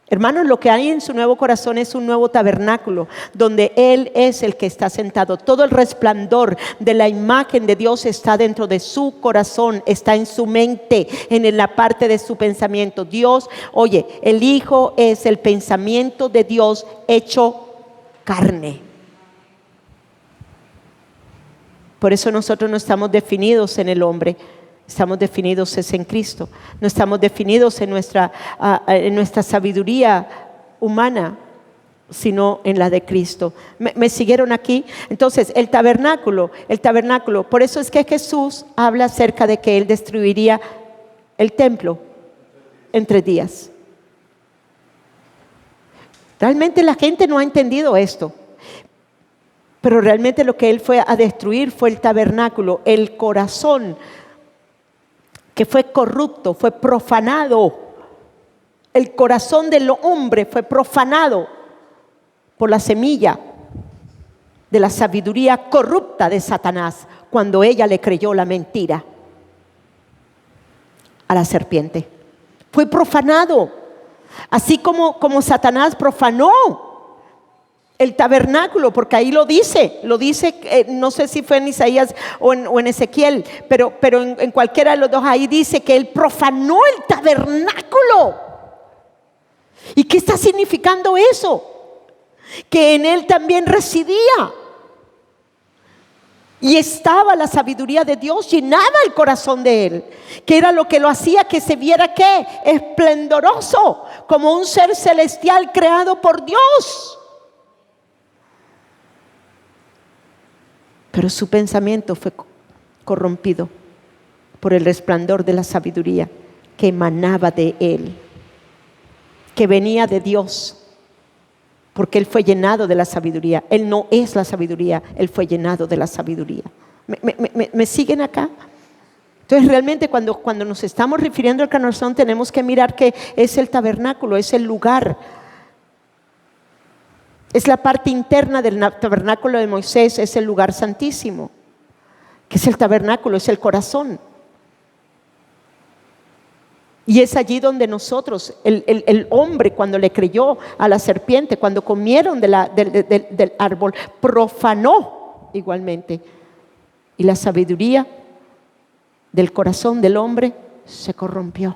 Hermanos, lo que hay en su nuevo corazón es un nuevo tabernáculo donde Él es el que está sentado. Todo el resplandor de la imagen de Dios está dentro de su corazón, está en su mente, en la parte de su pensamiento. Dios, oye, el Hijo es el pensamiento de Dios hecho carne. Por eso nosotros no estamos definidos en el hombre, estamos definidos es en Cristo. No estamos definidos en nuestra sabiduría humana, sino en la de Cristo. ¿Me siguieron aquí? Entonces, el tabernáculo, por eso es que Jesús habla acerca de que Él destruiría el templo en 3 días. Realmente la gente no ha entendido esto, pero realmente lo que Él fue a destruir fue el tabernáculo, el corazón que fue corrupto, fue profanado. El corazón del hombre fue profanado por la semilla de la sabiduría corrupta de Satanás, cuando ella le creyó la mentira a la serpiente. Fue profanado. Así como Satanás profanó el tabernáculo, porque ahí lo dice, no sé si fue en Isaías o en Ezequiel, pero en cualquiera de los dos ahí dice que él profanó el tabernáculo. ¿Y qué está significando eso? Que en él también residía y estaba la sabiduría de Dios, llenaba el corazón de él, que era lo que lo hacía que se viera ¿qué? Esplendoroso, como un ser celestial creado por Dios. Pero su pensamiento fue corrompido por el resplandor de la sabiduría que emanaba de él, que venía de Dios, porque él fue llenado de la sabiduría. Él no es la sabiduría, él fue llenado de la sabiduría. ¿Me siguen acá? Entonces realmente cuando nos estamos refiriendo al corazón, tenemos que mirar que es el tabernáculo, es el lugar. Es la parte interna del tabernáculo de Moisés, es el lugar santísimo, que es el tabernáculo, es el corazón. Y es allí donde nosotros, el hombre, cuando le creyó a la serpiente, cuando comieron del árbol, profanó igualmente. Y la sabiduría del corazón del hombre se corrompió.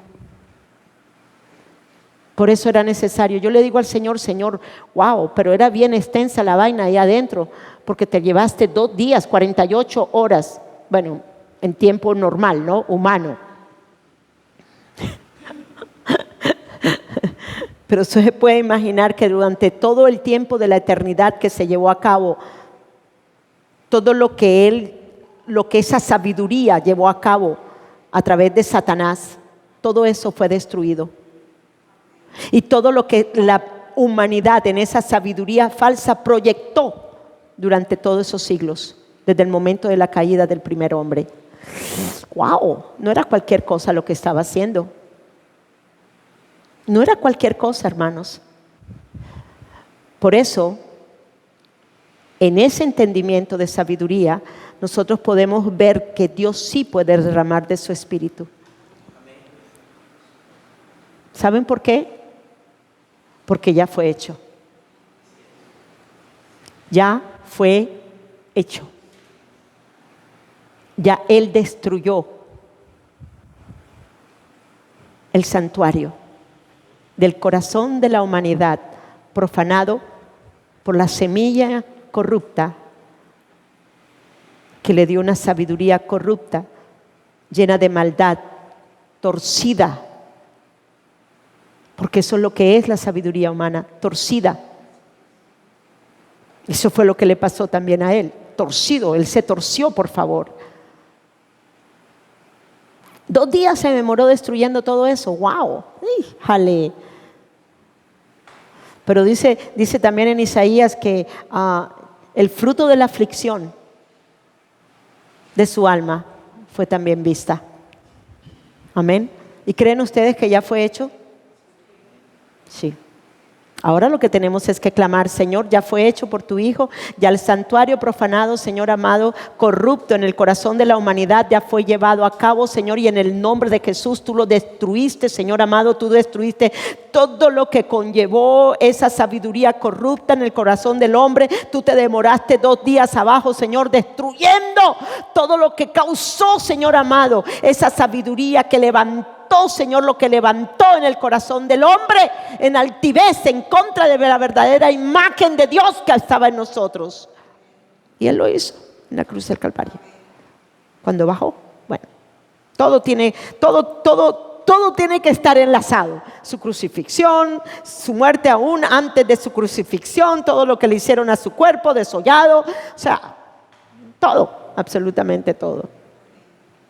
Por eso era necesario. Yo le digo al Señor: Señor, wow, pero era bien extensa la vaina ahí adentro, porque te llevaste 2 días, 48 horas, bueno, en tiempo normal, ¿no? Humano. Pero usted se puede imaginar que durante todo el tiempo de la eternidad que se llevó a cabo, todo lo que esa sabiduría llevó a cabo a través de Satanás, todo eso fue destruido. Y todo lo que la humanidad en esa sabiduría falsa proyectó durante todos esos siglos, desde el momento de la caída del primer hombre. ¡Wow! No era cualquier cosa lo que estaba haciendo. No era cualquier cosa, hermanos. Por eso, en ese entendimiento de sabiduría, nosotros podemos ver que Dios sí puede derramar de su espíritu. ¿Saben por qué? Porque ya fue hecho. Ya fue hecho. Ya Él destruyó el santuario del corazón de la humanidad, profanado por la semilla corrupta que le dio una sabiduría corrupta, llena de maldad, torcida. Porque eso es lo que es la sabiduría humana, torcida. Eso fue lo que le pasó también a él, torcido. Él se torció, por favor. 2 días se demoró destruyendo todo eso. ¡Wow! ¡Jale! Pero dice también en Isaías que el fruto de la aflicción de su alma fue también vista. Amén. ¿Y creen ustedes que ya fue hecho? Sí. Ahora lo que tenemos es que clamar, Señor, ya fue hecho por tu Hijo, ya el santuario profanado, Señor amado, corrupto en el corazón de la humanidad, ya fue llevado a cabo, Señor, y en el nombre de Jesús tú lo destruiste, Señor amado, tú destruiste todo lo que conllevó esa sabiduría corrupta en el corazón del hombre. Tú te demoraste 2 días abajo, Señor, destruyendo todo lo que causó, Señor amado, esa sabiduría que levantó, Señor, lo que levantó en el corazón del hombre en altivez en contra de la verdadera imagen de Dios que estaba en nosotros. Y Él lo hizo en la cruz del Calvario. Cuando bajó, bueno, todo tiene que estar enlazado. Su crucifixión, su muerte aún antes de su crucifixión, todo lo que le hicieron a su cuerpo desollado, o sea, todo, absolutamente todo.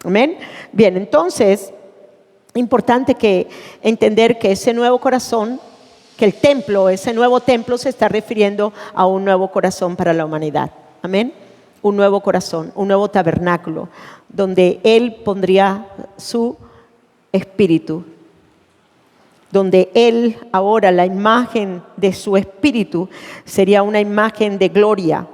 Amén. Bien, entonces importante que entender que ese nuevo corazón, que el templo, ese nuevo templo se está refiriendo a un nuevo corazón para la humanidad. Amén. Un nuevo corazón, un nuevo tabernáculo, donde Él pondría su espíritu, donde Él ahora, la imagen de su espíritu sería una imagen de gloria,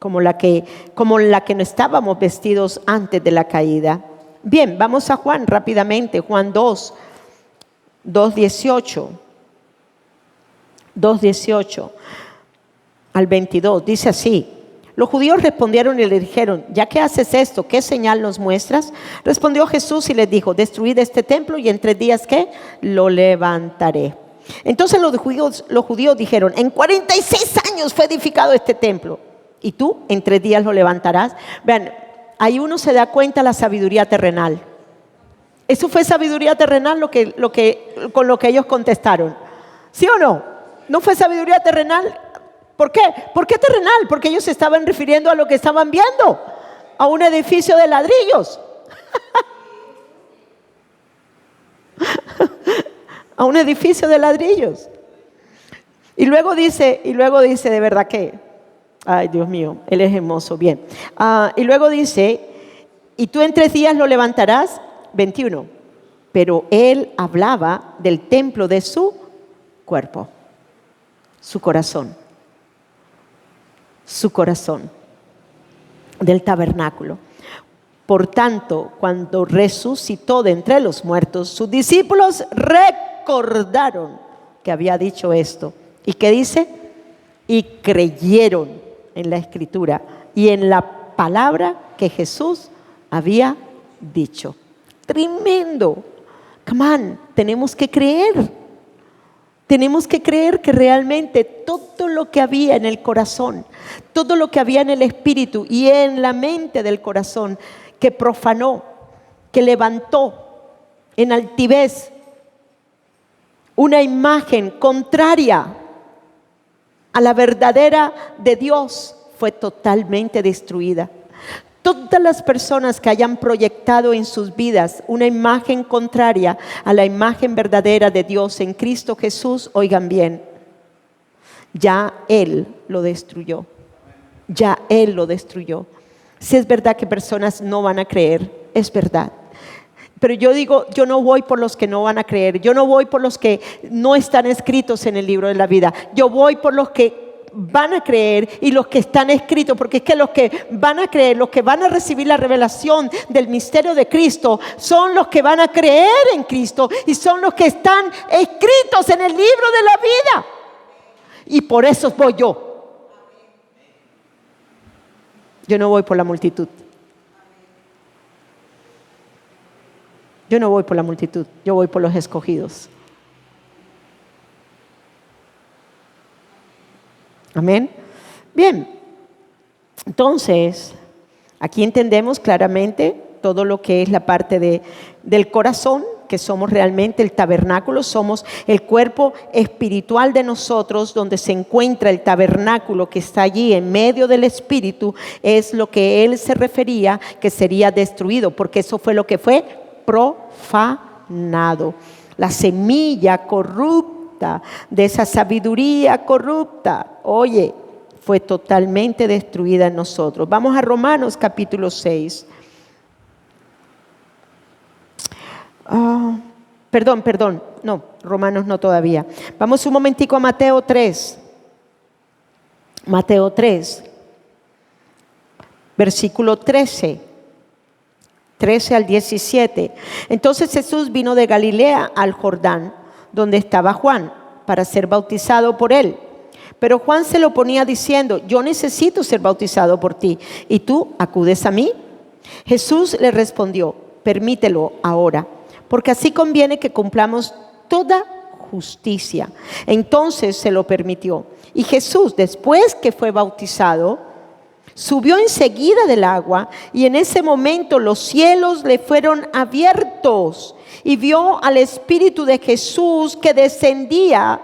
como la que no estábamos vestidos antes de la caída. Bien, vamos a Juan rápidamente, Juan 2:18 al 22, dice así: los judíos respondieron y le dijeron, ¿ya que haces esto? ¿Qué señal nos muestras? Respondió Jesús y les dijo, destruid este templo y en 3 días, ¿qué? Lo levantaré. Entonces los judíos dijeron, en 46 años fue edificado este templo, y tú en 3 días lo levantarás. Vean, ahí uno se da cuenta de la sabiduría terrenal. Eso fue sabiduría terrenal con lo que ellos contestaron. ¿Sí o no? ¿No fue sabiduría terrenal? ¿Por qué? ¿Por qué terrenal? Porque ellos se estaban refiriendo a lo que estaban viendo, a un edificio de ladrillos. A un edificio de ladrillos. Y luego dice, de verdad que, ay, Dios mío, Él es hermoso, bien. Y luego dice, y tú en 3 días lo levantarás, 21. Pero Él hablaba del templo de su cuerpo, su corazón, del tabernáculo. Por tanto, cuando resucitó de entre los muertos, sus discípulos recordaron que había dicho esto. ¿Y qué dice? Y creyeron en la Escritura y en la palabra que Jesús había dicho. Tremendo. Come on, tenemos que creer. Tenemos que creer que realmente todo lo que había en el corazón, todo lo que había en el espíritu y en la mente del corazón, que profanó, que levantó en altivez una imagen contraria a la verdadera de Dios, fue totalmente destruida. Todas las personas que hayan proyectado en sus vidas una imagen contraria a la imagen verdadera de Dios en Cristo Jesús, oigan bien, ya Él lo destruyó. Ya Él lo destruyó. Si es verdad que personas no van a creer, es verdad. Pero yo digo, yo no voy por los que no van a creer. Yo no voy por los que no están escritos en el libro de la vida. Yo voy por los que van a creer y los que están escritos, porque es que los que van a creer, los que van a recibir la revelación del misterio de Cristo, son los que van a creer en Cristo y son los que están escritos en el libro de la vida. Y por eso voy yo. Yo no voy por la multitud. Yo no voy por la multitud, yo voy por los escogidos. Amén. Bien, entonces, aquí entendemos claramente todo lo que es la parte del corazón, que somos realmente el tabernáculo, somos el cuerpo espiritual de nosotros, donde se encuentra el tabernáculo que está allí en medio del espíritu, es lo que él se refería que sería destruido, porque eso fue lo que fue profanado. La semilla corrupta de esa sabiduría corrupta, oye, fue totalmente destruida en nosotros. Vamos a Romanos capítulo 6. Perdón, no, Romanos no todavía. Vamos un momentico a Mateo 3. Mateo 3, versículo 13 al 17. Entonces Jesús vino de Galilea al Jordán, donde estaba Juan, para ser bautizado por él. Pero Juan se lo ponía diciendo: yo necesito ser bautizado por ti, ¿y tú acudes a mí? Jesús le respondió: permítelo ahora, porque así conviene que cumplamos toda justicia. Entonces se lo permitió. Y Jesús, después que fue bautizado, subió enseguida del agua, y en ese momento los cielos le fueron abiertos, y vio al Espíritu de Jesús que descendía,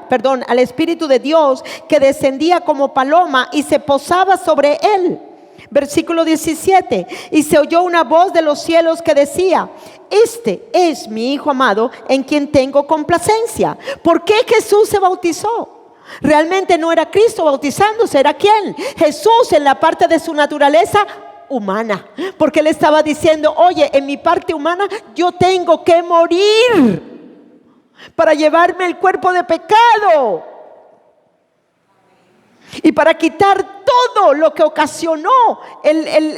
al Espíritu de Dios que descendía como paloma y se posaba sobre él. Versículo 17. Y se oyó una voz de los cielos que decía: este es mi Hijo amado, en quien tengo complacencia. ¿Por qué Jesús se bautizó? Realmente no era Cristo bautizándose, ¿era quién? Jesús, en la parte de su naturaleza humana, porque él estaba diciendo: oye, en mi parte humana yo tengo que morir para llevarme el cuerpo de pecado y para quitar todo lo que ocasionó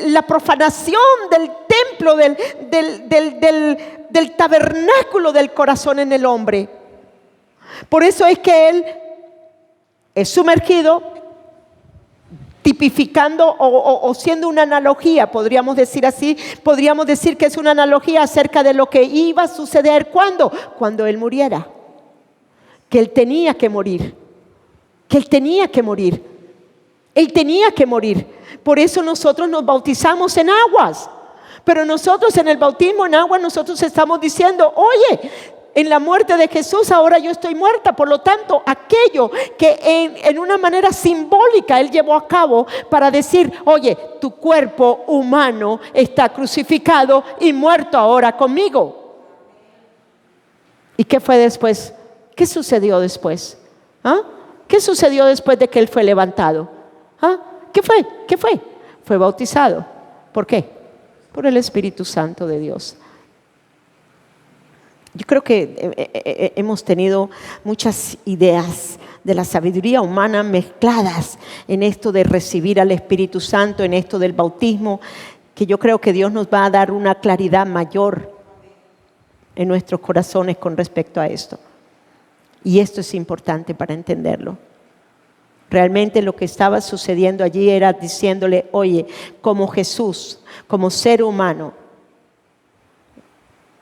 la profanación del templo, del tabernáculo del corazón en el hombre. Por eso es que él es sumergido, tipificando o siendo una analogía, podríamos decir así. Podríamos decir que es una analogía acerca de lo que iba a suceder cuando él muriera, que él tenía que morir, él tenía que morir. Por eso nosotros nos bautizamos en aguas, pero nosotros en el bautismo en agua nosotros estamos diciendo: oye, en la muerte de Jesús ahora yo estoy muerta. Por lo tanto, aquello que en una manera simbólica él llevó a cabo para decir: oye, tu cuerpo humano está crucificado y muerto ahora conmigo. ¿Y qué fue después? ¿Qué sucedió después? ¿Qué sucedió después de que él fue levantado? ¿Qué fue? Fue bautizado. ¿Por qué? Por el Espíritu Santo de Dios. Yo creo que hemos tenido muchas ideas de la sabiduría humana mezcladas en esto de recibir al Espíritu Santo, en esto del bautismo, que yo creo que Dios nos va a dar una claridad mayor en nuestros corazones con respecto a esto. Y esto es importante para entenderlo. Realmente lo que estaba sucediendo allí era diciéndole: oye, como Jesús, como ser humano,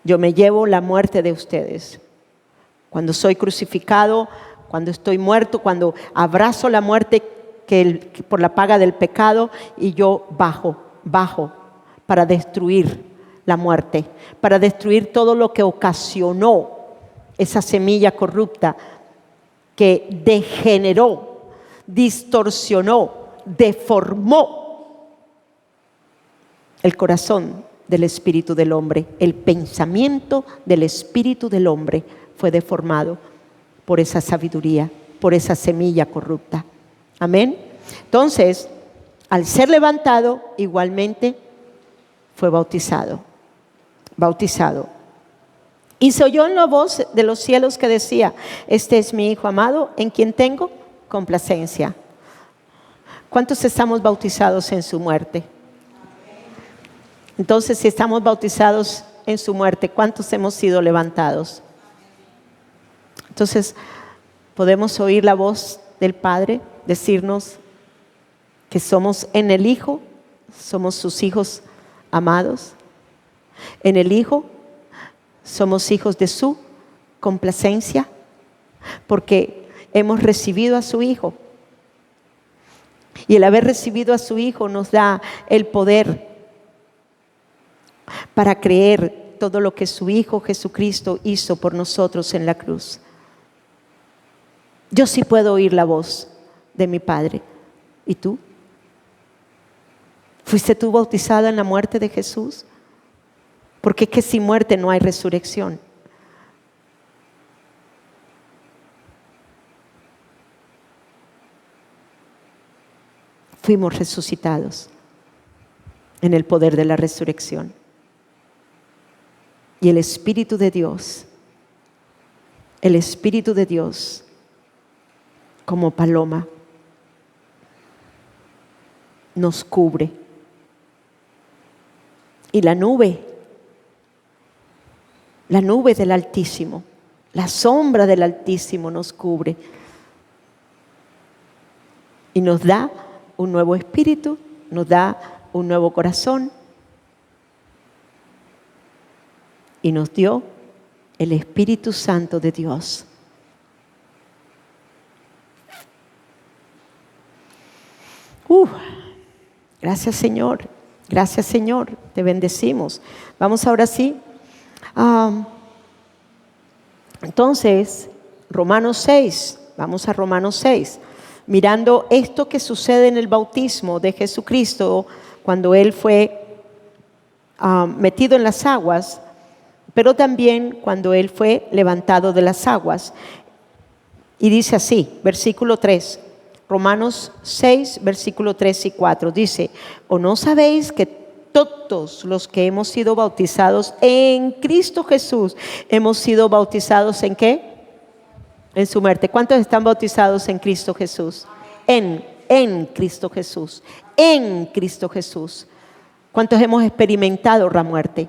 yo me llevo la muerte de ustedes. Cuando soy crucificado, cuando estoy muerto, cuando abrazo la muerte que por la paga del pecado, y yo bajo para destruir la muerte, para destruir todo lo que ocasionó esa semilla corrupta que degeneró, distorsionó, deformó el corazón del espíritu del hombre. El pensamiento del espíritu del hombre fue deformado por esa sabiduría, por esa semilla corrupta. Amén. Entonces, al ser levantado, igualmente fue bautizado. Y se oyó una voz de los cielos que decía: este es mi Hijo amado, en quien tengo complacencia. ¿Cuántos estamos bautizados en su muerte? Entonces, si estamos bautizados en su muerte, ¿cuántos hemos sido levantados? Entonces, podemos oír la voz del Padre decirnos que somos en el Hijo, somos sus hijos amados. En el Hijo somos hijos de su complacencia, porque hemos recibido a su Hijo. Y el haber recibido a su Hijo nos da el poder para creer todo lo que su Hijo Jesucristo hizo por nosotros en la cruz. Yo sí puedo oír la voz de mi Padre. ¿Y tú? ¿Fuiste tú bautizada en la muerte de Jesús? Porque es que sin muerte no hay resurrección. Fuimos resucitados en el poder de la resurrección. Y el Espíritu de Dios el Espíritu de Dios como paloma nos cubre. Y la nube del Altísimo, la sombra del Altísimo nos cubre. Y nos da un nuevo espíritu, nos da un nuevo corazón. Y nos dio el Espíritu Santo de Dios. Gracias, Señor. Gracias, Señor. Te bendecimos. Vamos ahora sí. Entonces, Romanos 6. Vamos a Romanos 6. Mirando esto que sucede en el bautismo de Jesucristo, cuando Él fue metido en las aguas, pero también cuando Él fue levantado de las aguas. Y dice así, versículo 3. Romanos 6, versículo 3 y 4, dice: ¿O no sabéis que todos los que hemos sido bautizados en Cristo Jesús, hemos sido bautizados en qué? En su muerte. ¿Cuántos están bautizados en Cristo Jesús? En Cristo Jesús. En Cristo Jesús. ¿Cuántos hemos experimentado la muerte?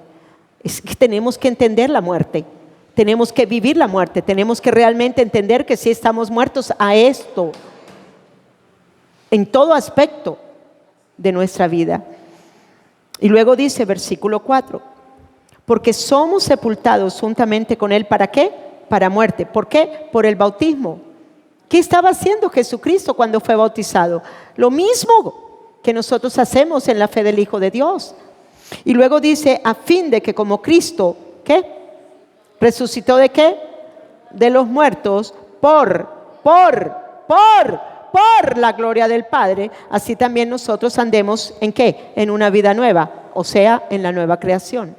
Es que tenemos que entender la muerte. Tenemos que vivir la muerte. Tenemos que realmente entender que sí estamos muertos a esto. En todo aspecto de nuestra vida. Y luego dice, versículo 4, porque somos sepultados juntamente con Él, ¿para qué? Para muerte. ¿Por qué? Por el bautismo. ¿Qué estaba haciendo Jesucristo cuando fue bautizado? Lo mismo que nosotros hacemos en la fe del Hijo de Dios. Y luego dice, a fin de que como Cristo, ¿qué? ¿Resucitó de qué? De los muertos, por la gloria del Padre, así también nosotros andemos ¿en qué? En una vida nueva, o sea, en la nueva creación,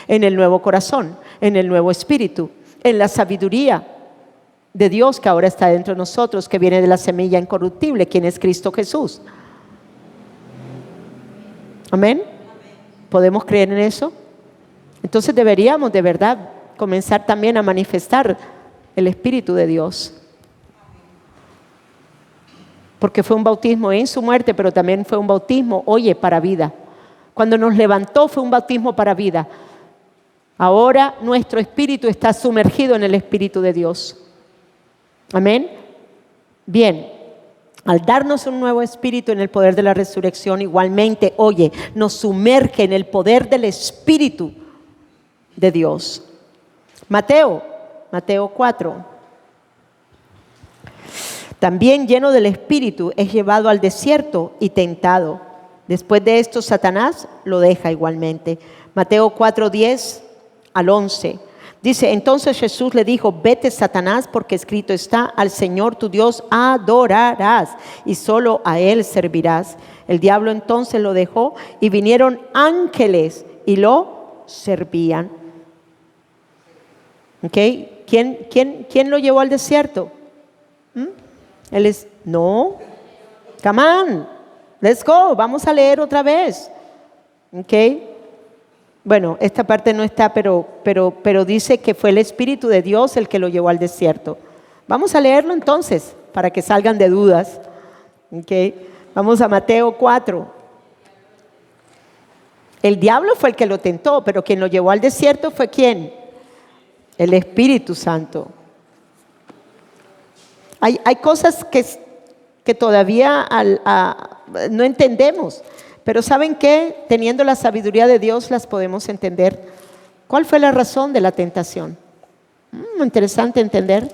en el nuevo corazón, en el nuevo espíritu, en la sabiduría de Dios que ahora está dentro de nosotros, que viene de la semilla incorruptible, quien es Cristo Jesús. Amén. ¿Podemos creer en eso? Entonces deberíamos de verdad comenzar también a manifestar el Espíritu de Dios. Porque fue un bautismo en su muerte, pero también fue un bautismo, para vida. Cuando nos levantó fue un bautismo para vida. Ahora nuestro espíritu está sumergido en el Espíritu de Dios. Amén. Bien, al darnos un nuevo espíritu en el poder de la resurrección, igualmente, nos sumerge en el poder del Espíritu de Dios. Mateo 4. También lleno del Espíritu es llevado al desierto y tentado. Después de esto Satanás lo deja igualmente. Mateo 4, 10 al 11. Dice, entonces Jesús le dijo, vete Satanás, porque escrito está, al Señor tu Dios adorarás y solo a Él servirás. El diablo entonces lo dejó y vinieron ángeles y lo servían. ¿Okay? ¿Quién lo llevó al desierto? Él es, no, come on, let's go, vamos a leer otra vez. ¿Ok? Bueno, esta parte no está, pero dice que fue el Espíritu de Dios el que lo llevó al desierto. Vamos a leerlo entonces, para que salgan de dudas. ¿Ok? Vamos a Mateo 4. El diablo fue el que lo tentó, pero quien lo llevó al desierto fue ¿quién? El Espíritu Santo. Hay cosas que todavía no entendemos, pero ¿saben qué? Teniendo la sabiduría de Dios las podemos entender. ¿Cuál fue la razón de la tentación? Interesante entender.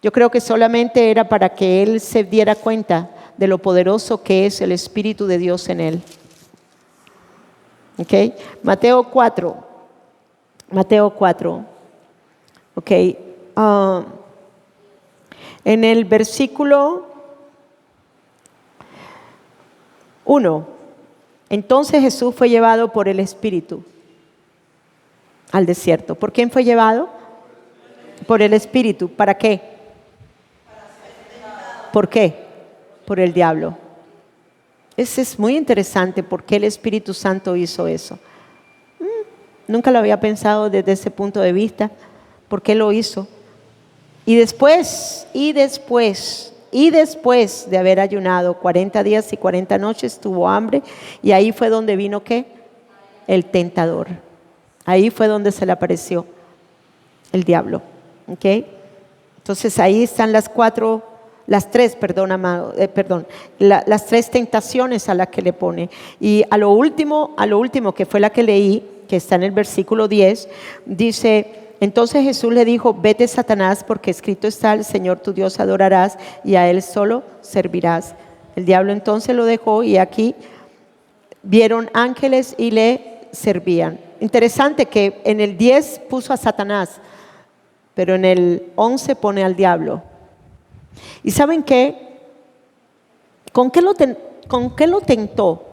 Yo creo que solamente era para que él se diera cuenta de lo poderoso que es el Espíritu de Dios en él. ¿Ok? Mateo 4. ¿Ok? En el versículo 1, entonces Jesús fue llevado por el Espíritu al desierto. ¿Por quién fue llevado? Por el Espíritu. ¿Para qué? ¿Por qué? Por el diablo. Eso es muy interesante, ¿por qué el Espíritu Santo hizo eso? Nunca lo había pensado desde ese punto de vista. ¿Por qué lo hizo? Y después de haber ayunado 40 días y 40 noches, tuvo hambre. Y ahí fue donde vino, ¿qué? El tentador. Ahí fue donde se le apareció el diablo. ¿Ok? Entonces ahí están las tres tentaciones a las que le pone. Y a lo último que fue la que leí, que está en el versículo 10, dice: entonces Jesús le dijo: vete, Satanás, porque escrito está: el Señor tu Dios adorarás y a Él solo servirás. El diablo entonces lo dejó, y aquí vieron ángeles y le servían. Interesante que en el 10 puso a Satanás, pero en el 11 pone al diablo. ¿Y saben qué? ¿Con qué lo tentó?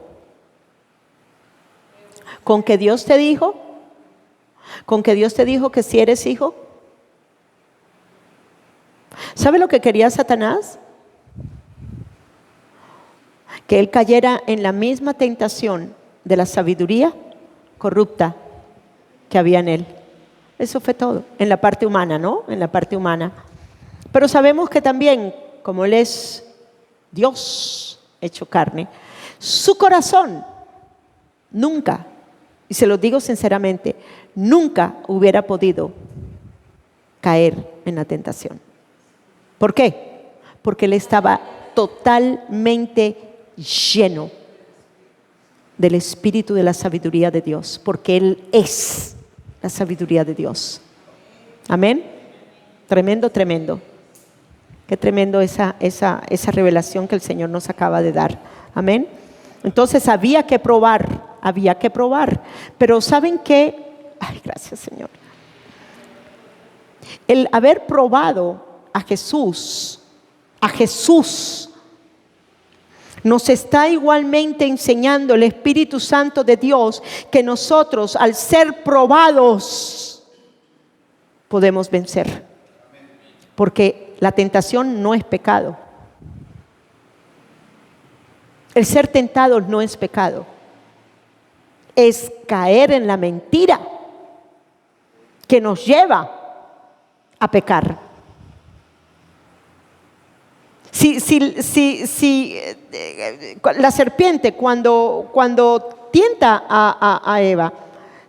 ¿Con que Dios te dijo? ¿Con que Dios te dijo que si eres hijo? ¿Sabe lo que quería Satanás? Que él cayera en la misma tentación de la sabiduría corrupta que había en él. Eso fue todo, en la parte humana, ¿no? En la parte humana. Pero sabemos que también, como Él es Dios hecho carne, su corazón nunca, y se lo digo sinceramente, nunca hubiera podido caer en la tentación. ¿Por qué? Porque Él estaba totalmente lleno del espíritu de la sabiduría de Dios, porque Él es la sabiduría de Dios. Amén. Tremendo, tremendo. Qué tremendo esa revelación que el Señor nos acaba de dar. Amén. Entonces había que probar. Pero ¿saben qué? Ay, gracias, Señor. El haber probado a Jesús nos está igualmente enseñando el Espíritu Santo de Dios que nosotros, al ser probados, podemos vencer. Porque la tentación no es pecado. El ser tentado no es pecado. Es caer en la mentira que nos lleva a pecar. La serpiente cuando tienta a Eva,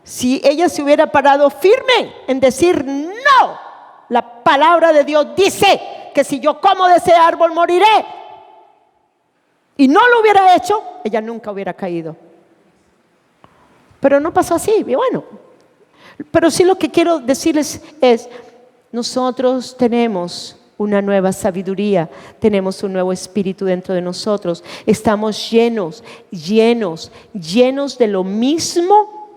si ella se hubiera parado firme en decir no, la palabra de Dios dice que si yo como de ese árbol moriré, y no lo hubiera hecho, ella nunca hubiera caído. Pero no pasó así, y bueno. Pero sí, lo que quiero decirles es: nosotros tenemos una nueva sabiduría, tenemos un nuevo espíritu dentro de nosotros. Estamos llenos de lo mismo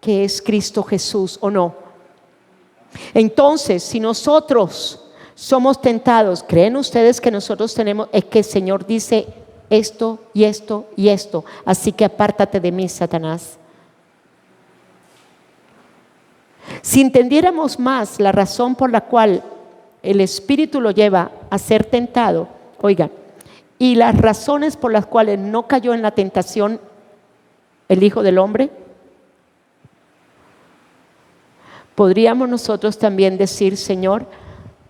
que es Cristo Jesús, ¿o no? Entonces, si nosotros somos tentados, ¿creen ustedes que nosotros tenemos, es que el Señor dice esto y esto y esto, así que apártate de mí, Satanás? Si entendiéramos más la razón por la cual el Espíritu lo lleva a ser tentado, oigan, y las razones por las cuales no cayó en la tentación el Hijo del Hombre, podríamos nosotros también decir: Señor,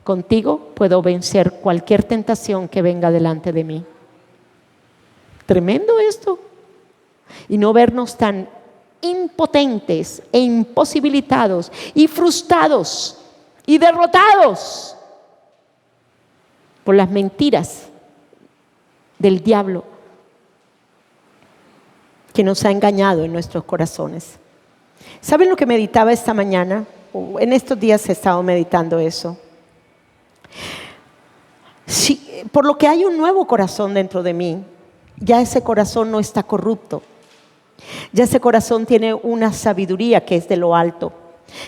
contigo puedo vencer cualquier tentación que venga delante de mí. Tremendo esto. Y no vernos tan impotentes e imposibilitados y frustrados y derrotados por las mentiras del diablo que nos ha engañado en nuestros corazones. ¿Saben lo que meditaba esta mañana? En estos días he estado meditando eso. Sí, por lo que hay un nuevo corazón dentro de mí, ya ese corazón no está corrupto. Ya ese corazón tiene una sabiduría que es de lo alto.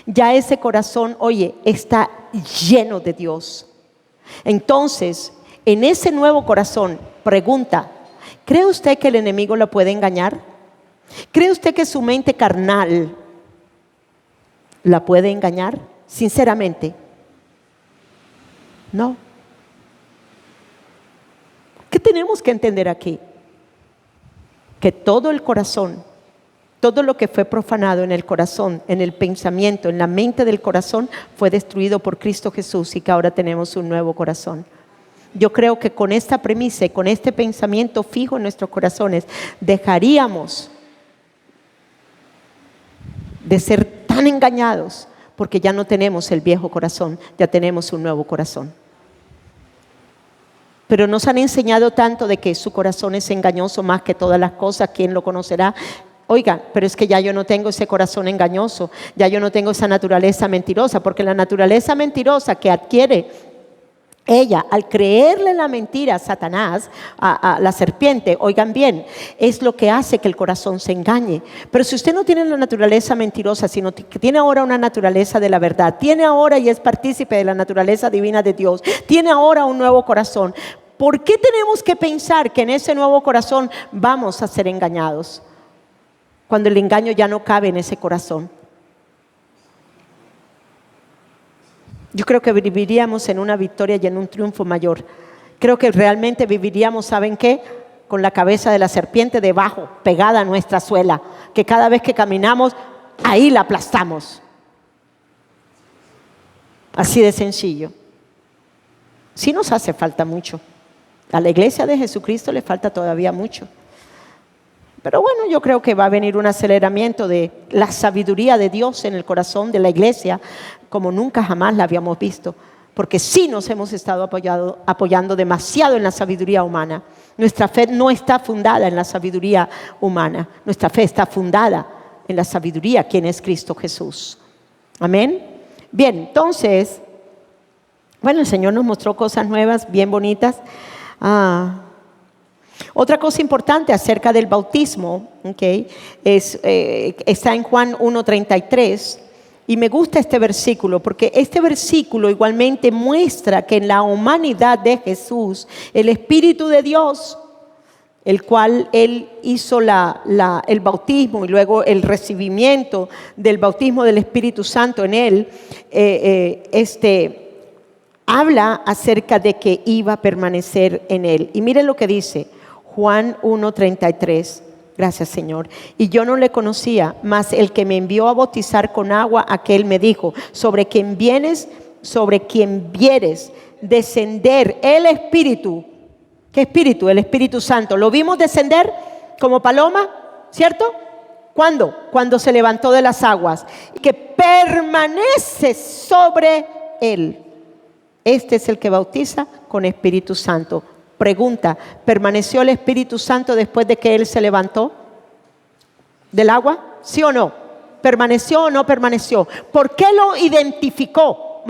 Ya ese corazón, oye, está lleno de Dios. Entonces, en ese nuevo corazón, pregunta: ¿cree usted que el enemigo lo puede engañar? ¿Cree usted que su mente carnal la puede engañar? Sinceramente, no. ¿Qué tenemos que entender aquí? Que todo el corazón Todo lo que fue profanado en el corazón, en el pensamiento, en la mente del corazón, fue destruido por Cristo Jesús y que ahora tenemos un nuevo corazón. Yo creo que con esta premisa y con este pensamiento fijo en nuestros corazones, dejaríamos de ser tan engañados, porque ya no tenemos el viejo corazón, ya tenemos un nuevo corazón. Pero nos han enseñado tanto de que su corazón es engañoso más que todas las cosas, ¿quién lo conocerá? Oigan, pero es que ya yo no tengo ese corazón engañoso, ya yo no tengo esa naturaleza mentirosa, porque la naturaleza mentirosa que adquiere ella, al creerle la mentira a Satanás, a la serpiente, oigan bien, es lo que hace que el corazón se engañe. Pero si usted no tiene la naturaleza mentirosa, sino que tiene ahora una naturaleza de la verdad, tiene ahora y es partícipe de la naturaleza divina de Dios, tiene ahora un nuevo corazón, ¿por qué tenemos que pensar que en ese nuevo corazón vamos a ser engañados? Cuando el engaño ya no cabe en ese corazón. Yo creo que viviríamos en una victoria y en un triunfo mayor. Creo que realmente viviríamos, ¿saben qué? Con la cabeza de la serpiente debajo, pegada a nuestra suela, que cada vez que caminamos, ahí la aplastamos. Así de sencillo. Sí nos hace falta mucho. A la iglesia de Jesucristo le falta todavía mucho. Pero bueno, yo creo que va a venir un aceleramiento de la sabiduría de Dios en el corazón de la iglesia, como nunca jamás la habíamos visto, porque sí nos hemos estado apoyando demasiado en la sabiduría humana. Nuestra fe no está fundada en la sabiduría humana, nuestra fe está fundada en la sabiduría, quien es Cristo Jesús. Amén. Bien, entonces, bueno, el Señor nos mostró cosas nuevas, bien bonitas. Otra cosa importante acerca del bautismo, ¿okay? Está en Juan 1:33, y me gusta este versículo porque este versículo igualmente muestra que en la humanidad de Jesús, el Espíritu de Dios, el cual Él hizo el bautismo y luego el recibimiento del bautismo del Espíritu Santo en Él, habla acerca de que iba a permanecer en Él. Y miren lo que dice Juan 1:33, gracias Señor. Y yo no le conocía, mas el que me envió a bautizar con agua, aquel me dijo, sobre quien vieres descender el Espíritu. ¿Qué Espíritu? El Espíritu Santo. ¿Lo vimos descender como paloma? ¿Cierto? ¿Cuándo? Cuando se levantó de las aguas. Que permanece sobre él. Este es el que bautiza con Espíritu Santo. Pregunta, ¿permaneció el Espíritu Santo después de que Él se levantó del agua? ¿Sí o no? ¿Permaneció o no permaneció? ¿Por qué lo identificó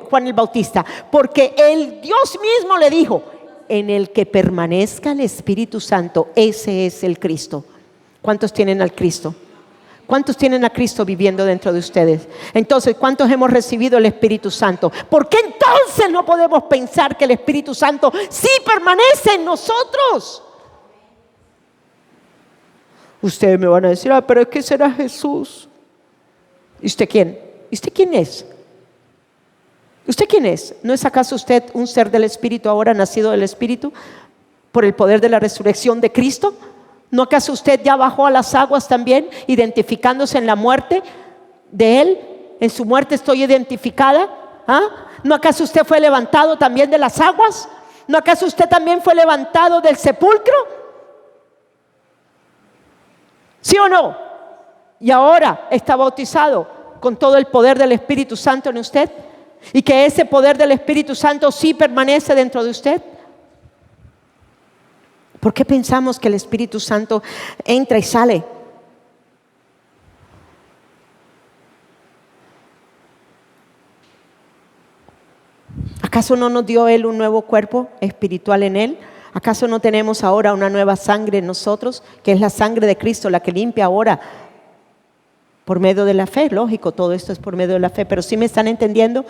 Juan el Bautista? Porque el Dios mismo le dijo, en el que permanezca el Espíritu Santo, ese es el Cristo. ¿Cuántos tienen al Cristo? ¿Cuántos tienen a Cristo viviendo dentro de ustedes? Entonces, ¿cuántos hemos recibido el Espíritu Santo? ¿Por qué entonces no podemos pensar que el Espíritu Santo sí permanece en nosotros? Ustedes me van a decir, pero es que será Jesús. ¿Y usted quién? ¿Y usted quién es? ¿Usted quién es? ¿No es acaso usted un ser del Espíritu ahora, nacido del Espíritu, por el poder de la resurrección de Cristo? ¿No acaso usted ya bajó a las aguas también, identificándose en la muerte de Él? ¿En su muerte estoy identificada? ¿No acaso usted fue levantado también de las aguas? ¿No acaso usted también fue levantado del sepulcro? ¿Sí o no? Y ahora está bautizado con todo el poder del Espíritu Santo en usted. Y que ese poder del Espíritu Santo sí permanece dentro de usted. ¿Por qué pensamos que el Espíritu Santo entra y sale? ¿Acaso no nos dio Él un nuevo cuerpo espiritual en Él? ¿Acaso no tenemos ahora una nueva sangre en nosotros, que es la sangre de Cristo, la que limpia ahora por medio de la fe? Lógico, todo esto es por medio de la fe, pero ¿sí me están entendiendo?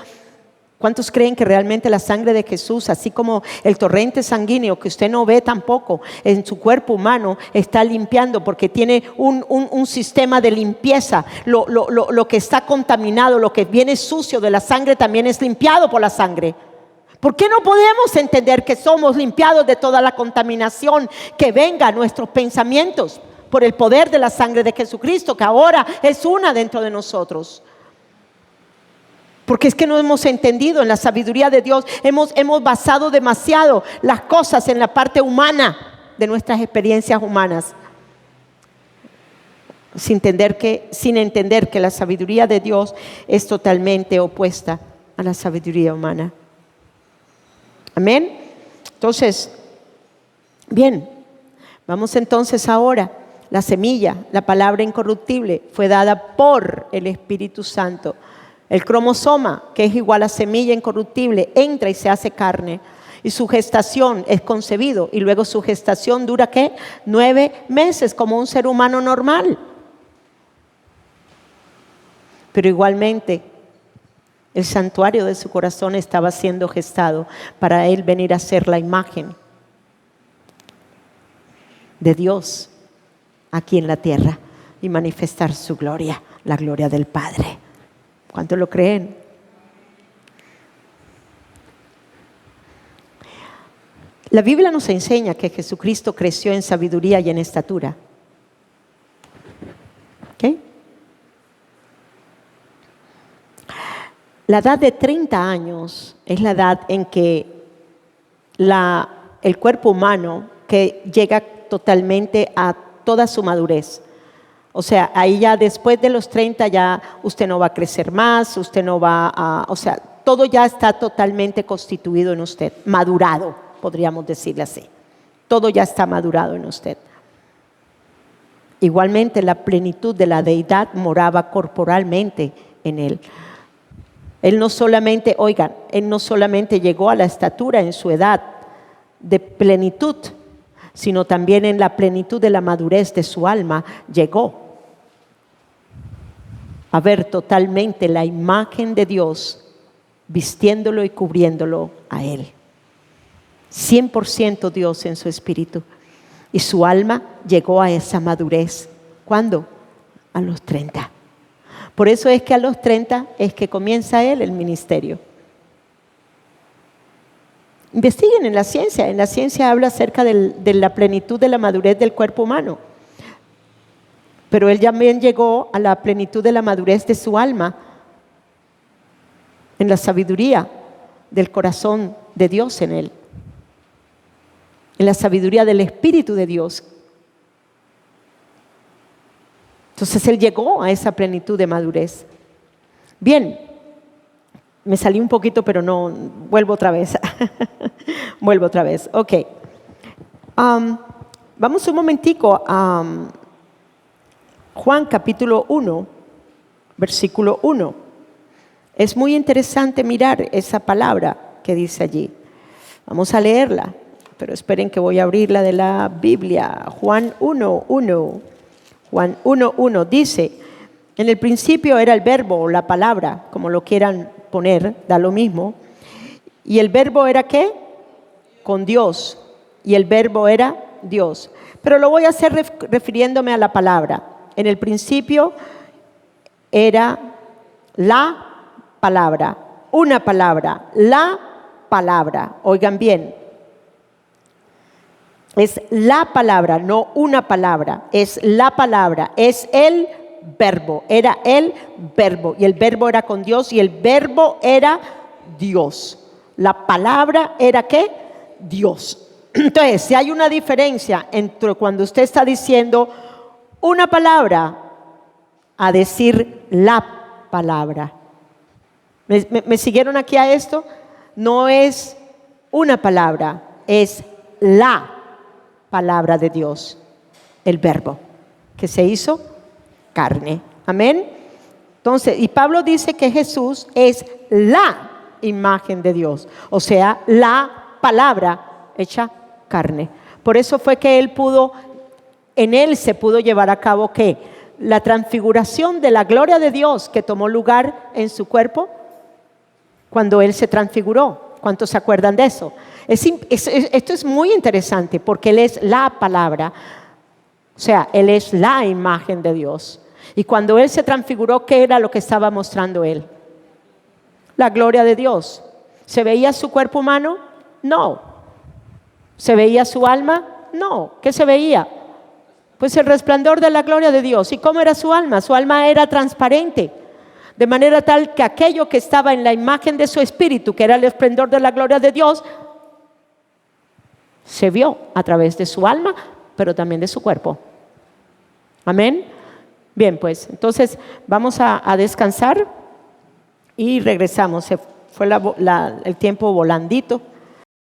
¿Cuántos creen que realmente la sangre de Jesús, así como el torrente sanguíneo que usted no ve tampoco en su cuerpo humano, está limpiando porque tiene un sistema de limpieza? Lo que está contaminado, lo que viene sucio de la sangre también es limpiado por la sangre. ¿Por qué no podemos entender que somos limpiados de toda la contaminación que venga a nuestros pensamientos? por el poder de la sangre de Jesucristo, que ahora es una dentro de nosotros. Porque es que no hemos entendido en la sabiduría de Dios, hemos basado demasiado las cosas en la parte humana de nuestras experiencias humanas, sin entender que la sabiduría de Dios es totalmente opuesta a la sabiduría humana. Amén. Entonces, bien, vamos entonces ahora. La semilla, la palabra incorruptible, fue dada por el Espíritu Santo. El cromosoma, que es igual a semilla incorruptible, entra y se hace carne. Y su gestación es concebido. Y luego su gestación dura, ¿qué? 9 meses, como un ser humano normal. Pero igualmente, el santuario de su corazón estaba siendo gestado para él venir a ser la imagen de Dios aquí en la tierra y manifestar su gloria, la gloria del Padre. ¿Cuántos lo creen? La Biblia nos enseña que Jesucristo creció en sabiduría y en estatura. ¿Ok? La edad de 30 años es la edad en que el cuerpo humano que llega totalmente a toda su madurez. O sea, ahí ya después de los 30 ya usted no va a crecer más, usted no va a... O sea, todo ya está totalmente constituido en usted, madurado, podríamos decirle así. Todo ya está madurado en usted. Igualmente la plenitud de la deidad moraba corporalmente en él. Él no solamente llegó a la estatura en su edad de plenitud, sino también en la plenitud de la madurez de su alma llegó a ver totalmente la imagen de Dios, vistiéndolo y cubriéndolo a él. 100% Dios en su espíritu. Y su alma llegó a esa madurez. ¿Cuándo? A los 30. Por eso es que a los 30 es que comienza él el ministerio. Investiguen en la ciencia. En la ciencia habla acerca de la plenitud de la madurez del cuerpo humano. Pero él también llegó a la plenitud de la madurez de su alma en la sabiduría del corazón de Dios en él, en la sabiduría del Espíritu de Dios. Entonces él llegó a esa plenitud de madurez. Bien, me salí un poquito, pero no, vuelvo otra vez. Vuelvo otra vez, ok. Vamos un momentico a Juan capítulo 1, versículo 1. Es muy interesante mirar esa palabra que dice allí. Vamos a leerla, pero esperen que voy a abrirla de la Biblia. Juan 1:1. Juan 1:1 dice: en el principio era el verbo o la palabra, como lo quieran poner, da lo mismo. Y el verbo era ¿qué? Con Dios. Y el verbo era Dios. Pero lo voy a hacer refiriéndome a la palabra. En el principio era la palabra, una palabra, la palabra. Oigan bien, es la palabra, no una palabra, es la palabra, es el verbo, era el verbo, y el verbo era con Dios y el verbo era Dios. La palabra era ¿qué? Dios. Entonces, si hay una diferencia entre cuando usted está diciendo una palabra a decir la palabra. ¿Me siguieron aquí a esto? No es una palabra, es la palabra de Dios, el verbo que se hizo carne. Amén. Entonces, y Pablo dice que Jesús es la imagen de Dios, o sea, la palabra hecha carne. Por eso fue que en él se pudo llevar a cabo ¿qué? La transfiguración de la gloria de Dios que tomó lugar en su cuerpo cuando él se transfiguró. ¿Cuántos se acuerdan de eso? Esto es muy interesante porque él es la palabra, o sea, él es la imagen de Dios. Y cuando él se transfiguró, ¿qué era lo que estaba mostrando él? La gloria de Dios. ¿Se veía su cuerpo humano? No. ¿Se veía su alma? No. ¿Qué se veía? Pues el resplandor de la gloria de Dios. ¿Y cómo era su alma? Su alma era transparente, de manera tal que aquello que estaba en la imagen de su espíritu, que era el esplendor de la gloria de Dios, se vio a través de su alma, pero también de su cuerpo. Amén. Bien, pues entonces vamos a descansar y regresamos. Se fue el tiempo volandito.